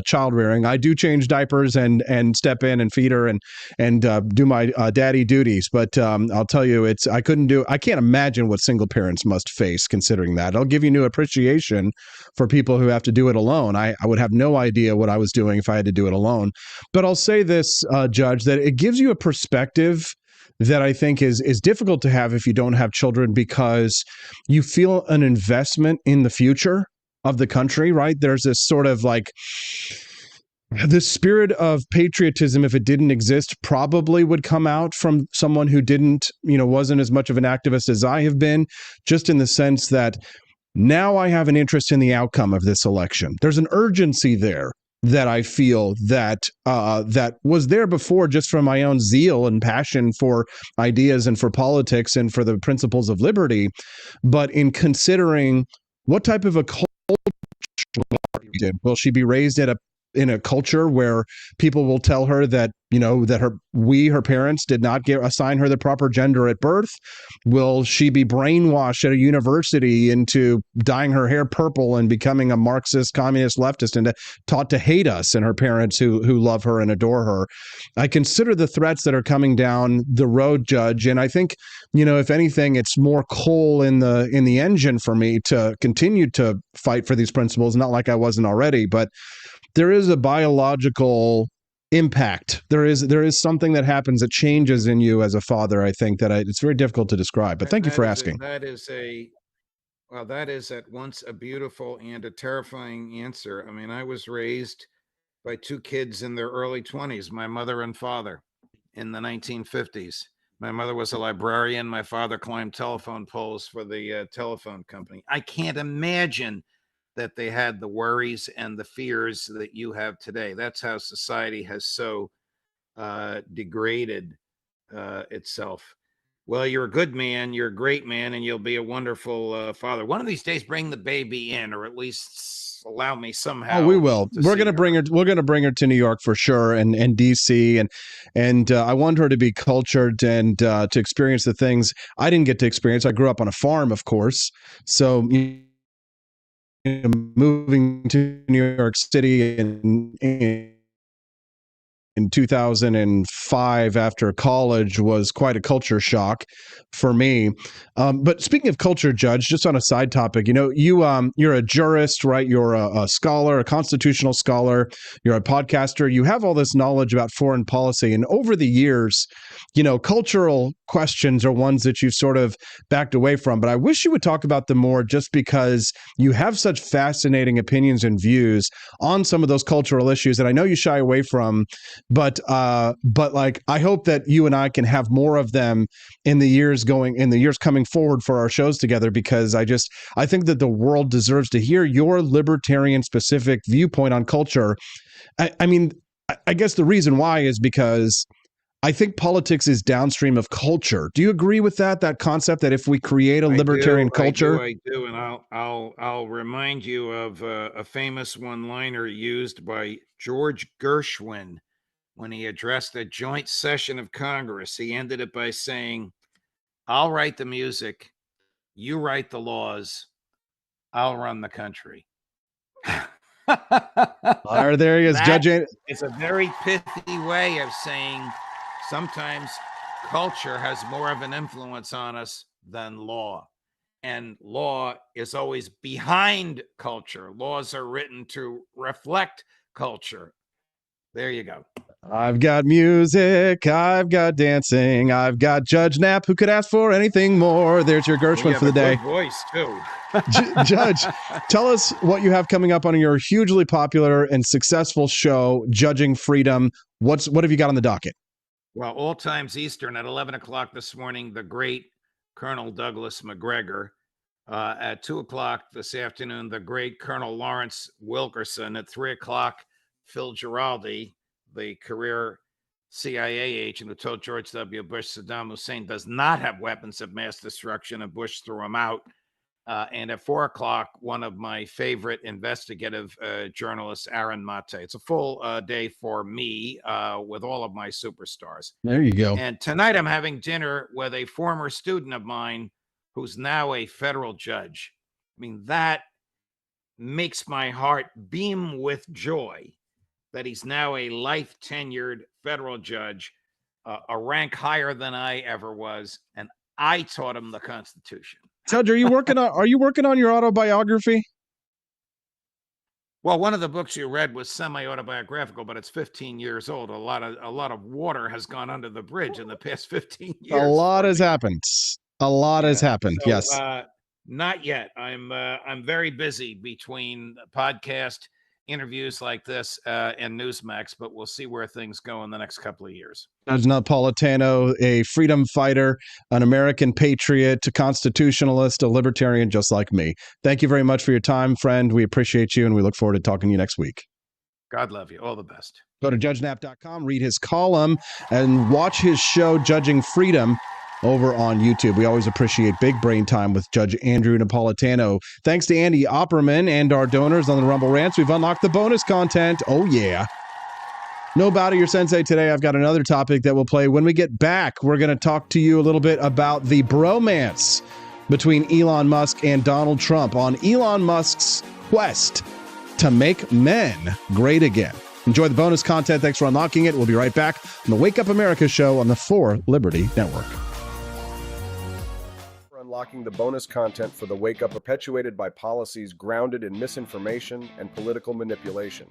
child rearing. I do change diapers and step in and feed her and do my daddy duties, but I'll tell you, I can't imagine what single parents must face considering that. I'll give you new appreciation for people who have to do it alone. I would have no idea what I was doing if I had to do it alone. But I'll say this, Judge, that it gives you a perspective that I think is difficult to have if you don't have children, because you feel an investment in the future of the country, right? There's this sort of like the spirit of patriotism, if it didn't exist, probably would come out from someone who didn't, wasn't as much of an activist as I have been, just in the sense that now I have an interest in the outcome of this election. There's an urgency there that I feel that that was there before, just from my own zeal and passion for ideas and for politics and for the principles of liberty. But in considering what type of a culture will she be raised in a culture where people will tell her that, that her parents did not assign her the proper gender at birth? Will she be brainwashed at a university into dyeing her hair purple and becoming a Marxist, communist, leftist, and taught to hate us and her parents who love her and adore her? I consider the threats that are coming down the road, Judge, and I think, if anything, it's more coal in the engine for me to continue to fight for these principles. Not like I wasn't already, but there is a biological impact. There is something that happens that changes in you as a father. I think that it's very difficult to describe, but thank you for asking. That is at once a beautiful and a terrifying answer. I mean, I was raised by two kids in their early 20s, my mother and father, in the 1950s. My mother was a librarian. My father climbed telephone poles for the telephone company. I can't imagine that they had the worries and the fears that you have today. That's how society has so degraded itself. Well, you're a good man, you're a great man, and you'll be a wonderful father. One of these days, bring the baby in, or at least allow me somehow. Oh, we will. We're going to bring her. We're going to bring her to New York for sure, and DC, and I want her to be cultured and to experience the things I didn't get to experience. I grew up on a farm, of course, so. Moving to New York City in 2005 after college was quite a culture shock for me. But speaking of culture, Judge, just on a side topic, you're a jurist, right? You're a scholar, a constitutional scholar. You're a podcaster. You have all this knowledge about foreign policy. And over the years, cultural questions are ones that you've sort of backed away from. But I wish you would talk about them more, just because you have such fascinating opinions and views on some of those cultural issues that I know you shy away from. But like, I hope that you and I can have more of them in the years coming forward for our shows together, because I think that the world deserves to hear your libertarian specific viewpoint on culture. I mean, I guess the reason why is because I think politics is downstream of culture. Do you agree with that concept, that if we create a libertarian culture? I do, and I'll remind you of a famous one-liner used by George Gershwin when he addressed a joint session of Congress. He ended it by saying, "I'll write the music, you write the laws, I'll run the country." There he is, Judge. It's a very pithy way of saying sometimes culture has more of an influence on us than law. And law is always behind culture. Laws are written to reflect culture. There you go. I've got music, I've got dancing, I've got Judge Knapp, who could ask for anything more. There's your Gershwin for the day. Good voice too. Judge, tell us what you have coming up on your hugely popular and successful show, Judging Freedom. What have you got on the docket? Well, all times Eastern at 11 o'clock this morning, the great Colonel Douglas McGregor. At 2 o'clock this afternoon, the great Colonel Lawrence Wilkerson. At 3 o'clock, Phil Giraldi, the career CIA agent who told George W. Bush Saddam Hussein does not have weapons of mass destruction, and Bush threw him out. And at 4 o'clock, one of my favorite investigative journalists, Aaron Mate. It's a full day for me with all of my superstars. There you go. And tonight I'm having dinner with a former student of mine who's now a federal judge. I mean, that makes my heart beam with joy that he's now a life tenured federal judge, a rank higher than I ever was. And I taught him the Constitution. Judge, are you working on your autobiography? Well, one of the books you read was semi-autobiographical, but it's 15 years old. A lot of water has gone under the bridge in the past 15 years. A lot has happened. A lot has happened. So, Yes. Not yet. I'm very busy between podcast interviews like this and Newsmax, but we'll see where things go in the next couple of years. Judge Napolitano, a freedom fighter, an American patriot, a constitutionalist, a libertarian just like me. Thank you very much for your time, friend. We appreciate you, and we look forward to talking to you next week. God love you. All the best. Go to judgenap.com, read his column, and watch his show, Judging Freedom, over on YouTube. We always appreciate Big Brain Time with Judge Andrew Napolitano. Thanks to Andy Opperman and our donors on the Rumble Rants. We've unlocked the bonus content. Oh, yeah. No bow to your sensei today. I've got another topic that we'll play when we get back. We're going to talk to you a little bit about the bromance between Elon Musk and Donald Trump on Elon Musk's quest to make men great again. Enjoy the bonus content. Thanks for unlocking it. We'll be right back on the Wake Up America show on the 4 Liberty Network. Unlocking the bonus content for the Wake Up perpetuated by policies grounded in misinformation and political manipulation.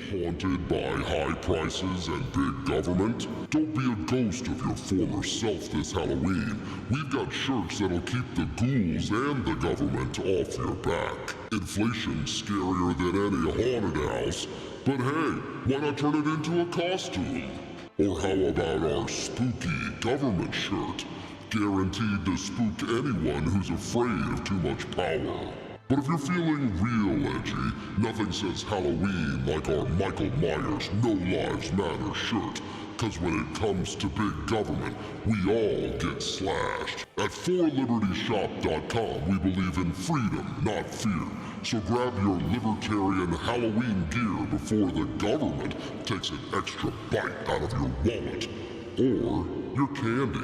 Haunted by high prices and big government? Don't be a ghost of your former self this Halloween. We've got shirts that'll keep the ghouls and the government off your back. Inflation's scarier than any haunted house, but hey, why not turn it into a costume? Or how about our spooky government shirt? Guaranteed to spook anyone who's afraid of too much power. But if you're feeling real edgy, nothing says Halloween like our Michael Myers No Lives Matter shirt. Cause when it comes to big government, we all get slashed. At 4libertyshop.com, we believe in freedom, not fear. So grab your libertarian Halloween gear before the government takes an extra bite out of your wallet. Or your candy.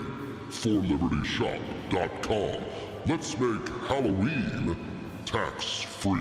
4libertyshop.com. Let's make Halloween tax-free.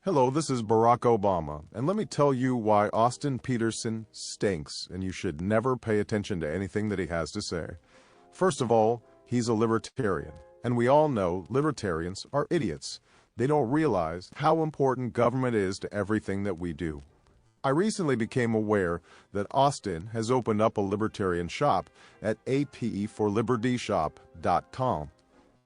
Hello, this is Barack Obama, and let me tell you why Austin Peterson stinks, and you should never pay attention to anything that he has to say. First of all, he's a libertarian, and we all know libertarians are idiots. They don't realize how important government is to everything that we do. I recently became aware that Austin has opened up a libertarian shop at apforlibertyshop.com.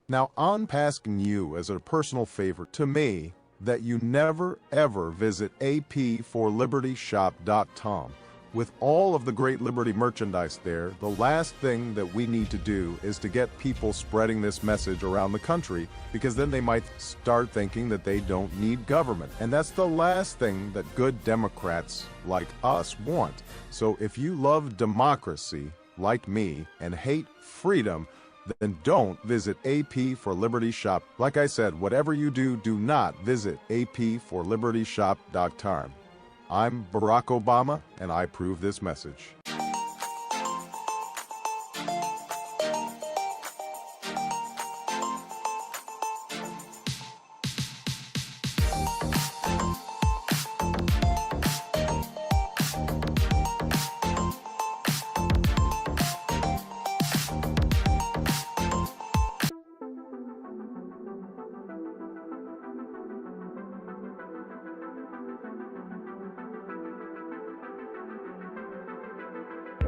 Now, I'm asking you as a personal favor to me that you never ever visit apforlibertyshop.com. With all of the great Liberty merchandise there, the last thing that we need to do is to get people spreading this message around the country, because then they might start thinking that they don't need government. And that's the last thing that good Democrats like us want. So if you love democracy, like me, and hate freedom, then don't visit AP for Liberty Shop. Like I said, whatever you do, do not visit apforlibertyshop.com. I'm Barack Obama, and I approve this message.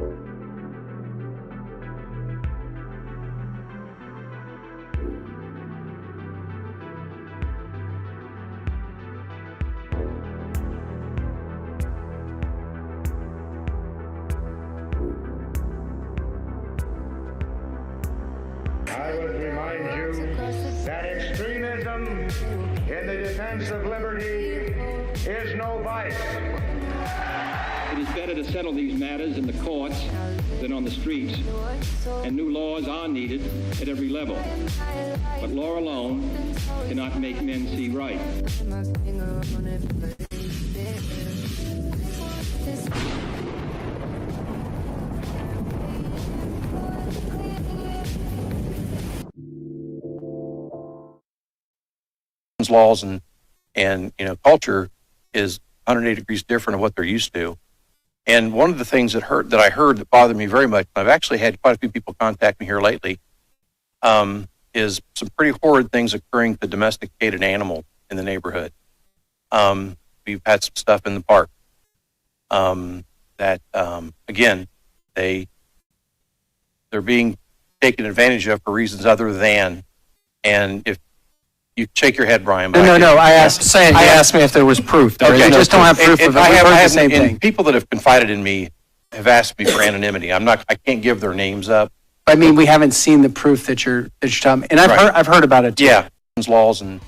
I would remind you that extremism in the defense of liberty is no vice. It is better to settle these matters in the courts than on the streets, and new laws are needed at every level. But law alone cannot make men see right. Laws and culture is 180 degrees different of what they're used to. And one of the things that I heard that bothered me very much, and I've actually had quite a few people contact me here lately, is some pretty horrid things occurring to domesticated animals in the neighborhood. We've had some stuff in the park that again, they're being taken advantage of for reasons other than, and if you shake your head, Brian. No. I asked me if there was proof. I just don't have proof of it. We've heard the same thing. People that have confided in me have asked me for anonymity. I can't give their names up. I mean, we haven't seen the proof that you're telling me, and I've heard about it too. Yeah, laws and.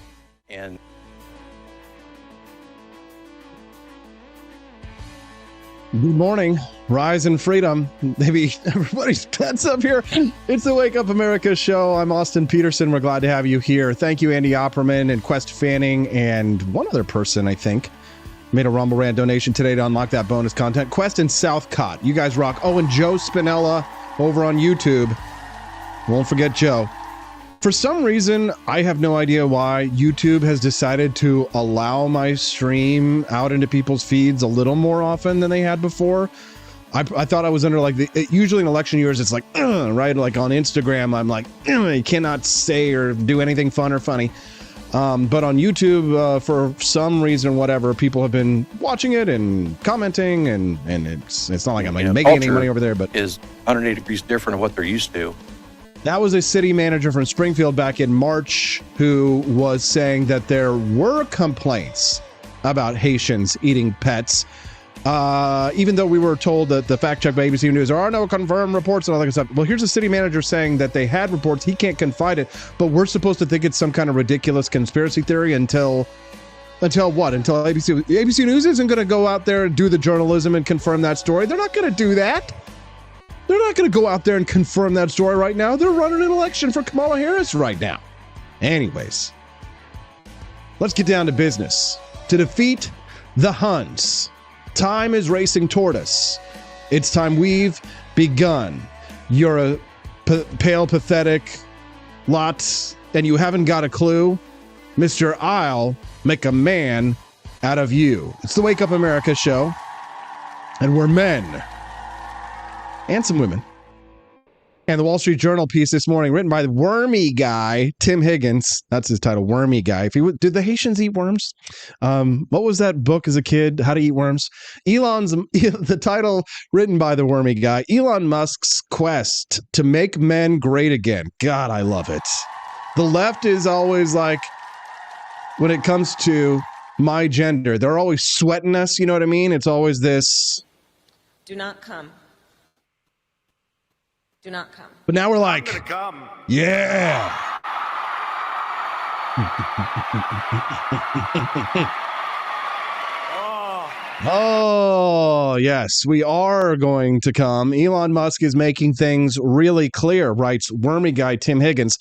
Good morning. Rise and freedom. Maybe everybody's pets up here. It's the Wake Up America show. I'm Austin Peterson. We're glad to have you here. Thank you, Andy Opperman and Quest Fanning, and one other person, I think, made a Rumble Rant donation today to unlock that bonus content. Quest and Southcott. You guys rock. Oh, and Joe Spinella over on YouTube. Won't forget Joe. For some reason, I have no idea why YouTube has decided to allow my stream out into people's feeds a little more often than they had before. I thought I was under usually in election years, it's like, right? Like on Instagram, I'm like, you cannot say or do anything fun or funny. But on YouTube, for some reason, whatever, people have been watching it and commenting, and it's not like I'm making any money over there, but is 180 degrees different of what they're used to. That was a city manager from Springfield back in March who was saying that there were complaints about Haitians eating pets. Even though we were told that the fact check by ABC News, there are no confirmed reports and all that stuff. Well, here's a city manager saying that they had reports. He can't confide it, but we're supposed to think it's some kind of ridiculous conspiracy theory until what? Until ABC News isn't going to go out there and do the journalism and confirm that story. They're not going to do that. They're not going to go out there and confirm that story right now. They're running an election for Kamala Harris right now. Anyways, let's get down to business. To defeat the Huns, time is racing toward us. It's time we've begun. You're a pale, pathetic lot, and you haven't got a clue. Mr. I'll make a man out of you. It's the Wake Up America show, and we're men. And some women. And the Wall Street Journal piece this morning, written by the wormy guy, Tim Higgins. That's his title, Wormy Guy. Did the Haitians eat worms? What was that book as a kid? How to Eat Worms? The title written by the wormy guy, Elon Musk's quest to make men great again. God, I love it. The left is always like, when it comes to my gender, they're always sweating us. You know what I mean? It's always this. Do not come. Do not come. But now we're like, I'm gonna come. Yeah. Oh, yes, we are going to come. Elon Musk is making things really clear, writes wormy guy Tim Higgins.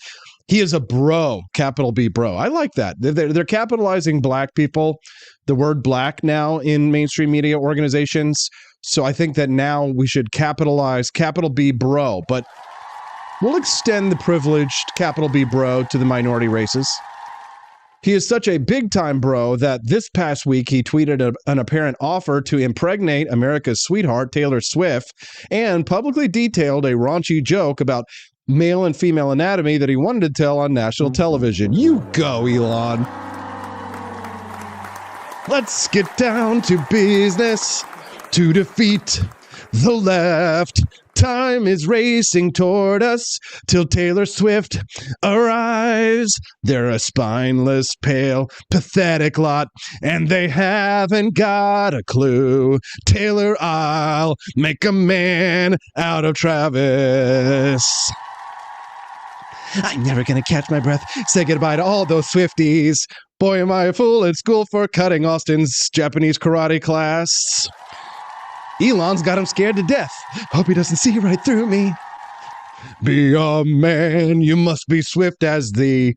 He is a bro, capital B bro. I like that. They're capitalizing black people, the word black now in mainstream media organizations. So I think that now we should capitalize capital B bro, but we'll extend the privileged capital B bro to the minority races. He is such a big time bro that this past week he tweeted an apparent offer to impregnate America's sweetheart, Taylor Swift, and publicly detailed a raunchy joke about male and female anatomy that he wanted to tell on national television. You go, Elon. Let's get down to business to defeat The left. Time is racing toward us till Taylor Swift arrives. They're a spineless, pale, pathetic lot, and they haven't got a clue. Taylor, I'll make a man out of Travis. I'm never going to catch my breath. Say goodbye to all those Swifties. Boy, am I a fool at school for cutting Austin's Japanese karate class. Elon's got him scared to death. Hope he doesn't see right through me. Be a man, you must be swift as the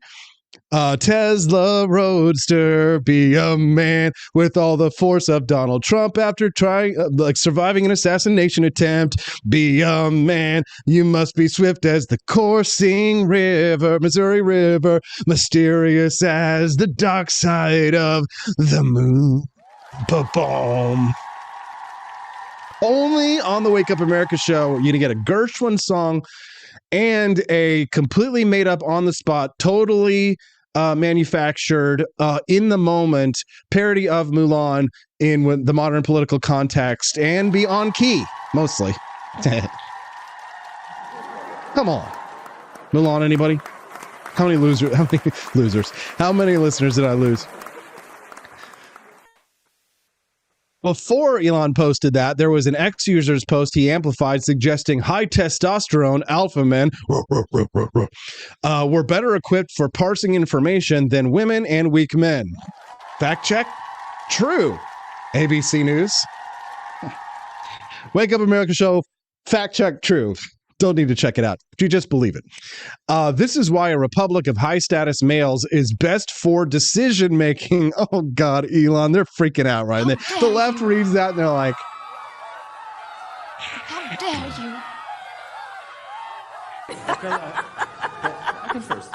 Tesla Roadster. Be a man with all the force of Donald Trump after surviving an assassination attempt. Be a man, you must be swift as the coursing river, Missouri River, mysterious as the dark side of the moon. Ba-boom. Only on the Wake Up America show, you're going to get a Gershwin song and a completely made up on the spot, totally manufactured in the moment parody of Mulan in the modern political context and be on key, mostly. Come on. Mulan, anybody? How many losers? How many listeners did I lose? Before Elon posted that, there was an ex-user's post he amplified suggesting high testosterone alpha men were better equipped for parsing information than women and weak men. Fact check? True. ABC News. Wake Up America show. Fact check true. Don't need to check it out. You just believe it. This is why a republic of high-status males is best for decision-making. Oh, God, Elon, they're freaking out, right? And the left reads that, and they're like... How dare you? I can first.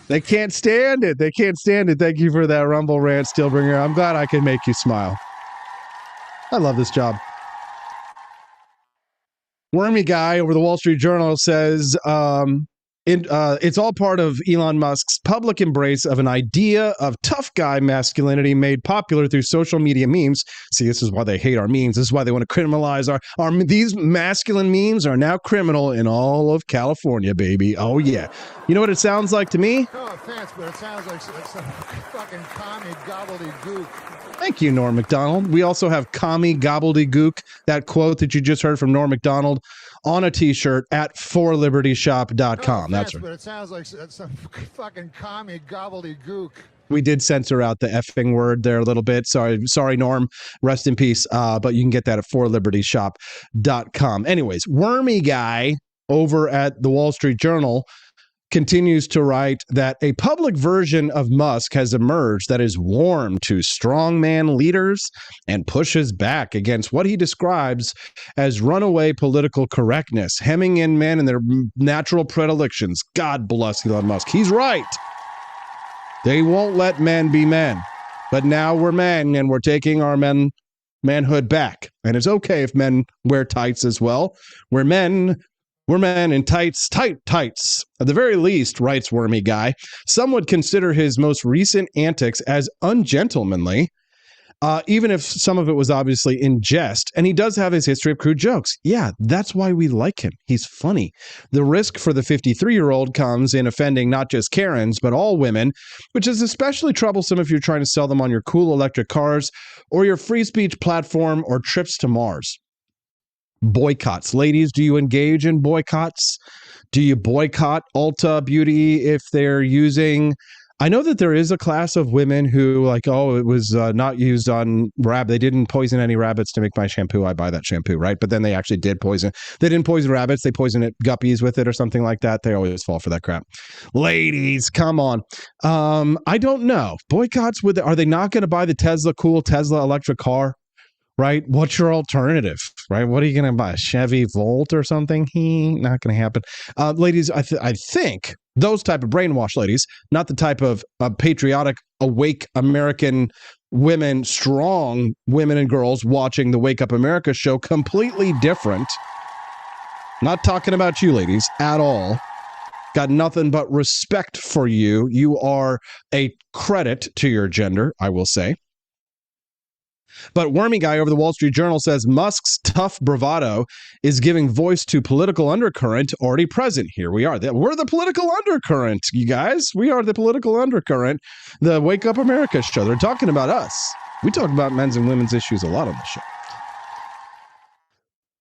They can't stand it. They can't stand it. Thank you for that Rumble rant, Steelbringer. I'm glad I can make you smile. I love this job. Wormy guy over the Wall Street Journal says it's all part of Elon Musk's public embrace of an idea of tough guy masculinity made popular through social media memes. See, this is why they hate our memes. This is why they want to criminalize these masculine memes are now criminal in all of California, baby. Oh, yeah. You know what it sounds like to me? No offense, but it sounds like some fucking commie gobbledygook. Thank you, Norm Macdonald. We also have commie gobbledygook, that quote that you just heard from Norm Macdonald, on a t-shirt at forlibertyshop.com. No That's offense, right. but it sounds like some fucking commie gobbledygook. We did censor out the effing word there a little bit. Sorry, Norm. Rest in peace. But you can get that at forlibertyshop.com. Anyways, Wormy guy over at the Wall Street Journal continues to write that a public version of Musk has emerged that is warm to strongman leaders and pushes back against what he describes as runaway political correctness, hemming in men and their natural predilections. God bless Elon Musk. He's right. They won't let men be men. But now we're men and we're taking our manhood back. And it's okay if men wear tights as well. We're men in tights, tights. At the very least, writes Wormy Guy, some would consider his most recent antics as ungentlemanly, even if some of it was obviously in jest. And he does have his history of crude jokes. Yeah, that's why we like him. He's funny. The risk for the 53-year-old comes in offending not just Karens, but all women, which is especially troublesome if you're trying to sell them on your cool electric cars or your free speech platform or trips to Mars. Boycotts. Ladies, do you engage in boycotts? Do you boycott Ulta Beauty if they're using... I know that there is a class of women who it was not used on rabbit. They didn't poison any rabbits to make my shampoo. I buy that shampoo, right? But then they actually did poison. They didn't poison rabbits. They poisoned guppies with it or something like that. They always fall for that crap. Ladies, come on. I don't know. Boycotts, are they not going to buy the cool Tesla electric car? Right? What's your alternative? Right? What are you going to buy? A Chevy Volt or something? Not going to happen. Ladies, I think those type of brainwashed ladies, not the type of patriotic, awake American women, strong women and girls watching the Wake Up America show, completely different. Not talking about you, ladies, at all. Got nothing but respect for you. You are a credit to your gender, I will say. But Wormy Guy over the Wall Street Journal says Musk's tough bravado is giving voice to political undercurrent already present. Here we are. We're the political undercurrent, you guys. We are the political undercurrent. The Wake Up America show. They're talking about us. We talk about men's and women's issues a lot on the show.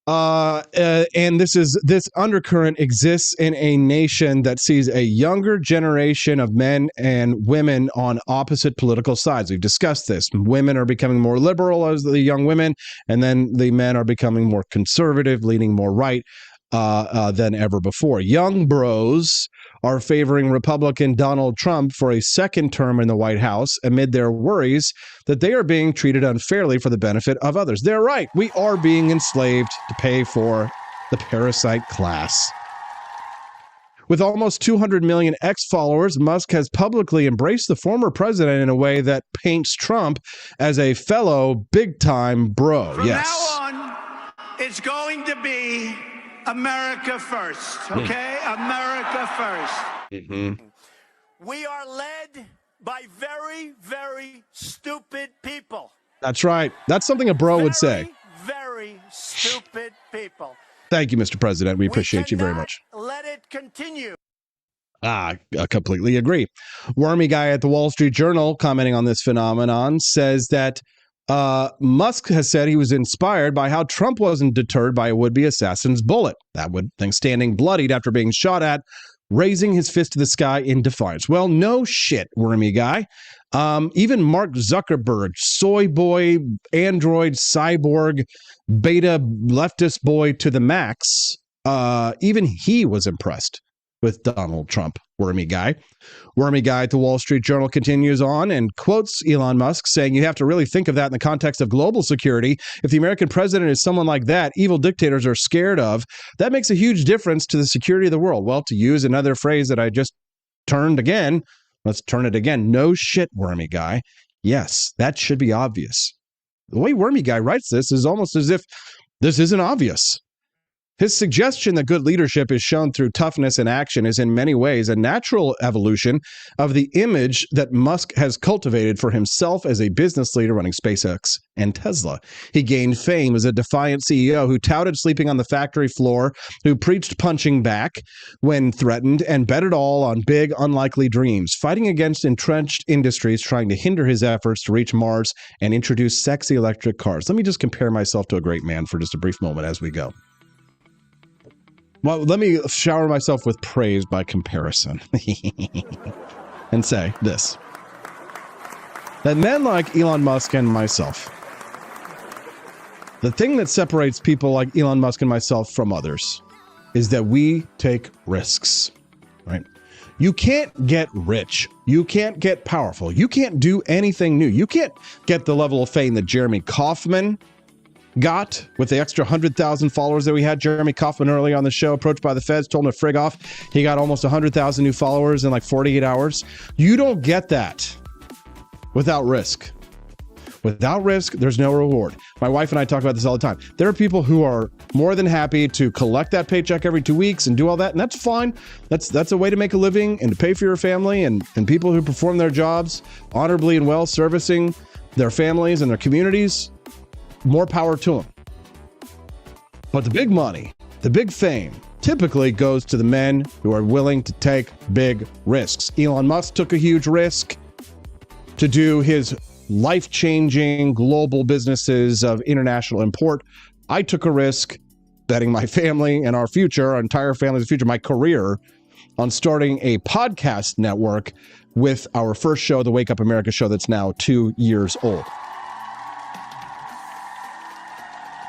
And this undercurrent exists in a nation that sees a younger generation of men and women on opposite political sides. We've discussed this. Women are becoming more liberal as the young women, and then the men are becoming more conservative, leaning more right than ever before. Young bros are favoring Republican Donald Trump for a second term in the White House amid their worries that they are being treated unfairly for the benefit of others. They're right. We are being enslaved to pay for the parasite class. With almost 200 million X followers, Musk has publicly embraced the former president in a way that paints Trump as a fellow big-time bro. From yes. now on, it's going to be America first, okay? America first. Mm-hmm. We are led by very, very stupid people. That's right. That's something a bro would say. Very stupid people. Thank you, Mr. President. We appreciate you very much. Let it continue. I completely agree. Wormy Guy at the Wall Street Journal, commenting on this phenomenon, says that Musk has said he was inspired by how Trump wasn't deterred by a would-be assassin's bullet. That thing standing bloodied after being shot at, raising his fist to the sky in defiance. Well, no shit, Wormy Guy. Even Mark Zuckerberg, soy boy, android, cyborg, beta leftist boy to the max, even he was impressed with Donald Trump. Wormy Guy. Wormy Guy at the Wall Street Journal continues on and quotes Elon Musk saying, "You have to really think of that in the context of global security. If the American president is someone like that, evil dictators are scared of. That makes a huge difference to the security of the world." Well, to use another phrase that I just turned again, let's turn it again. No shit, Wormy Guy. Yes, that should be obvious. The way Wormy Guy writes this is almost as if this isn't obvious. His suggestion that good leadership is shown through toughness and action is in many ways a natural evolution of the image that Musk has cultivated for himself as a business leader running SpaceX and Tesla. He gained fame as a defiant CEO who touted sleeping on the factory floor, who preached punching back when threatened, and bet it all on big, unlikely dreams, fighting against entrenched industries trying to hinder his efforts to reach Mars and introduce sexy electric cars. Let me just compare myself to a great man for just a brief moment as we go. Well, let me shower myself with praise by comparison and say this, that men like Elon Musk and myself, the thing that separates people like Elon Musk and myself from others is that we take risks, right? You can't get rich. You can't get powerful. You can't do anything new. You can't get the level of fame that Jeremy Kauffman got with the extra 100,000 followers that we had. Jeremy Kauffman earlier on the show, approached by the feds, told him to frig off. He got almost 100,000 new followers in like 48 hours. You don't get that without risk. Without risk, there's no reward. My wife and I talk about this all the time. There are people who are more than happy to collect that paycheck every 2 weeks and do all that, and that's fine. That's a way to make a living and to pay for your family, and people who perform their jobs honorably and well, servicing their families and their communities, more power to them. But the big money, the big fame, typically goes to the men who are willing to take big risks. Elon Musk took a huge risk to do his life-changing global businesses of international import. I took a risk betting my family and our future, our entire family's future, my career, on starting a podcast network with our first show, the Wake Up America show, that's now 2 years old.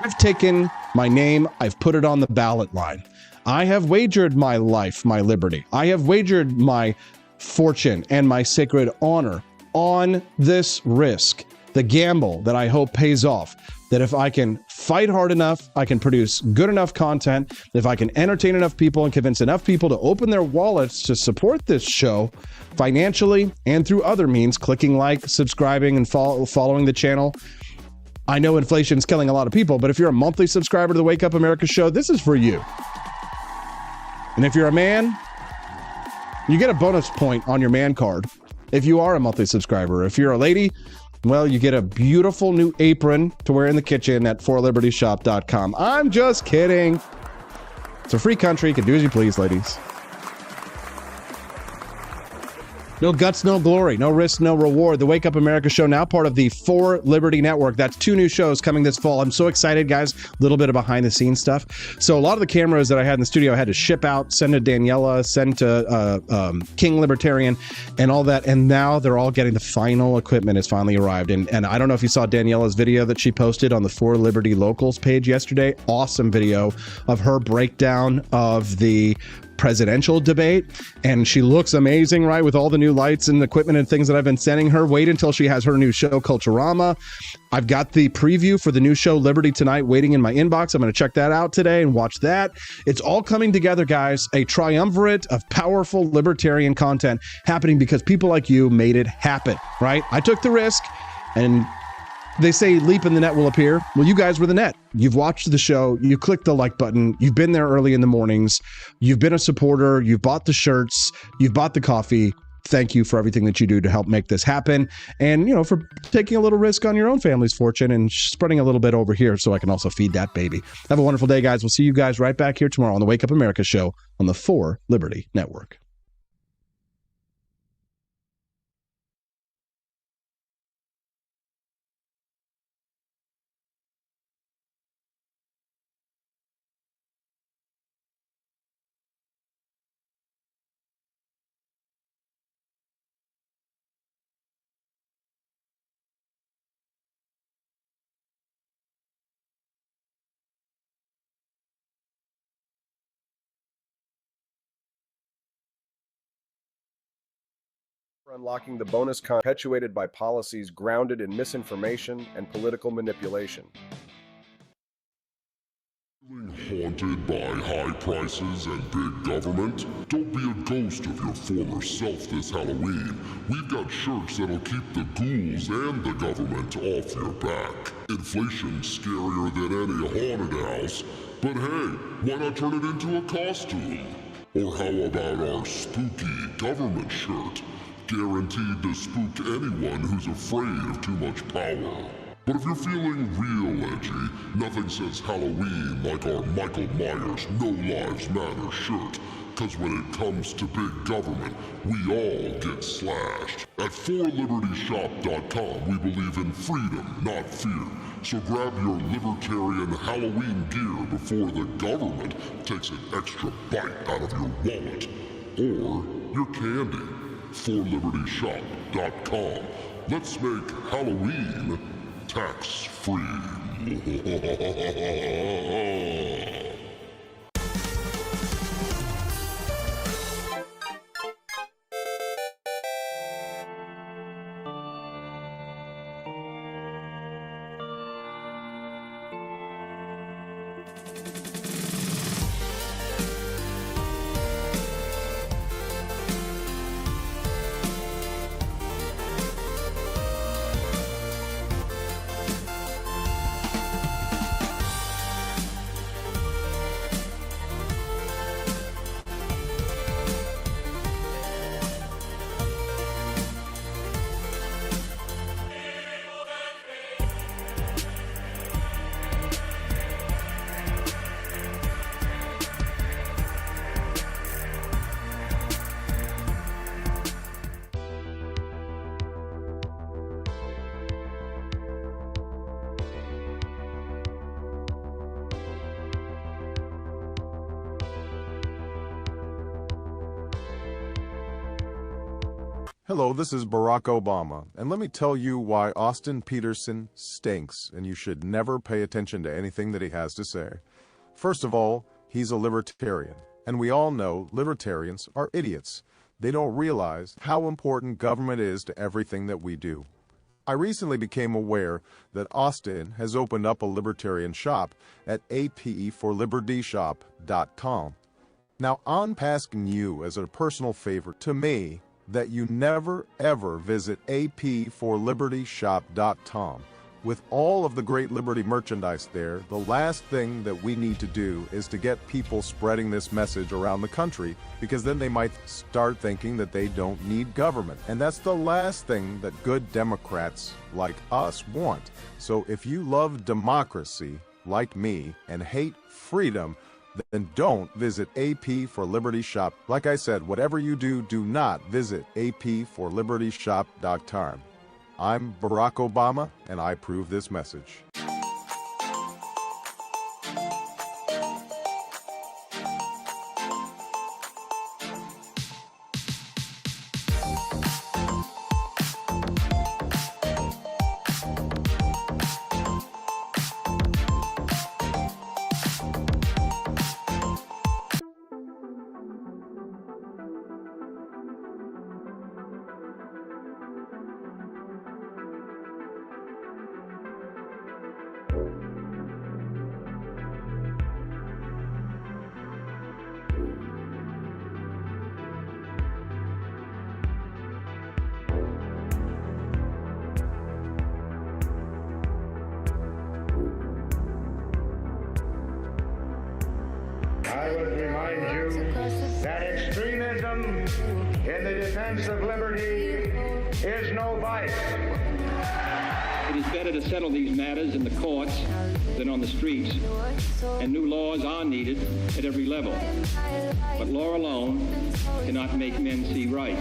I've taken my name, I've put it on the ballot line. I have wagered my life, my liberty. I have wagered my fortune and my sacred honor on this risk, the gamble that I hope pays off. That if I can fight hard enough, I can produce good enough content, if I can entertain enough people and convince enough people to open their wallets to support this show financially and through other means, clicking like, subscribing, and following the channel. I know inflation is killing a lot of people, but if you're a monthly subscriber to the Wake Up America show, this is for you. And if you're a man, you get a bonus point on your man card if you are a monthly subscriber. If you're a lady, Well, you get a beautiful new apron to wear in the kitchen at forlibertyshop.com. I'm just kidding. It's a free country. You can do as you please, ladies. No guts, no glory, no risk, no reward. The Wake Up America show, now part of the For Liberty Network. That's 2 new shows coming this fall. I'm so excited, guys. A little bit of behind the scenes stuff. So a lot of the cameras that I had in the studio I had to ship out, send to Daniela, send to King Libertarian and all that. And now they're all getting the final equipment has finally arrived. And I don't know if you saw Daniela's video that she posted on the For Liberty Locals page yesterday. Awesome video of her breakdown of the presidential debate, and she looks amazing, right, with all the new lights and equipment and things that I've been sending her. Wait until she has her new show, Culturama. I've got the preview for the new show, Liberty Tonight, waiting in my inbox. I'm going to check that out today and watch that. It's all coming together, guys. A triumvirate of powerful libertarian content happening because people like you made it happen, right? I took the risk, and they say leap in the net will appear. Well, you guys were the net. You've watched the show. You clicked the like button. You've been there early in the mornings. You've been a supporter. You've bought the shirts. You've bought the coffee. Thank you for everything that you do to help make this happen. And, you know, for taking a little risk on your own family's fortune and spreading a little bit over here so I can also feed that baby. Have a wonderful day, guys. We'll see you guys right back here tomorrow on the Wake Up America show on the For Liberty Network. Unlocking the bonus content perpetuated by policies grounded in misinformation and political manipulation. Haunted by high prices and big government? Don't be a ghost of your former self this Halloween. We've got shirts that'll keep the ghouls and the government off your back. Inflation's scarier than any haunted house, but hey, why not turn it into a costume? Or how about our spooky government shirt? Guaranteed to spook anyone who's afraid of too much power. But if you're feeling real edgy, nothing says Halloween like our Michael Myers No Lives Matter shirt. Cause when it comes to big government, we all get slashed. At forlibertyshop.com, we believe in freedom, not fear. So grab your libertarian Halloween gear before the government takes an extra bite out of your wallet. Or your candy. forlibertyshop.com. Let's make Halloween tax-free. Hello, this is Barack Obama, and let me tell you why Austin Peterson stinks, and you should never pay attention to anything that he has to say. First of all, he's a libertarian, and we all know libertarians are idiots. They don't realize how important government is to everything that we do. I recently became aware that Austin has opened up a libertarian shop at apforlibertyshop.com. Now, I'm asking you as a personal favor to me that you never ever visit apforlibertyshop.com with all of the great liberty merchandise there, the last thing that we need to do is to get people spreading this message around the country, because then they might start thinking that they don't need government. And that's the last thing that good Democrats like us want. So if you love democracy, like me, and hate freedom, then don't visit AP for Liberty Shop. Like I said, whatever you do, do not visit apforlibertyshop.com. I'm Barack Obama, and I approve this message. I would remind you that extremism in the defense of liberty is no vice. It is better to settle these matters in the courts than on the streets, and new laws are needed at every level. But law alone cannot make men see right.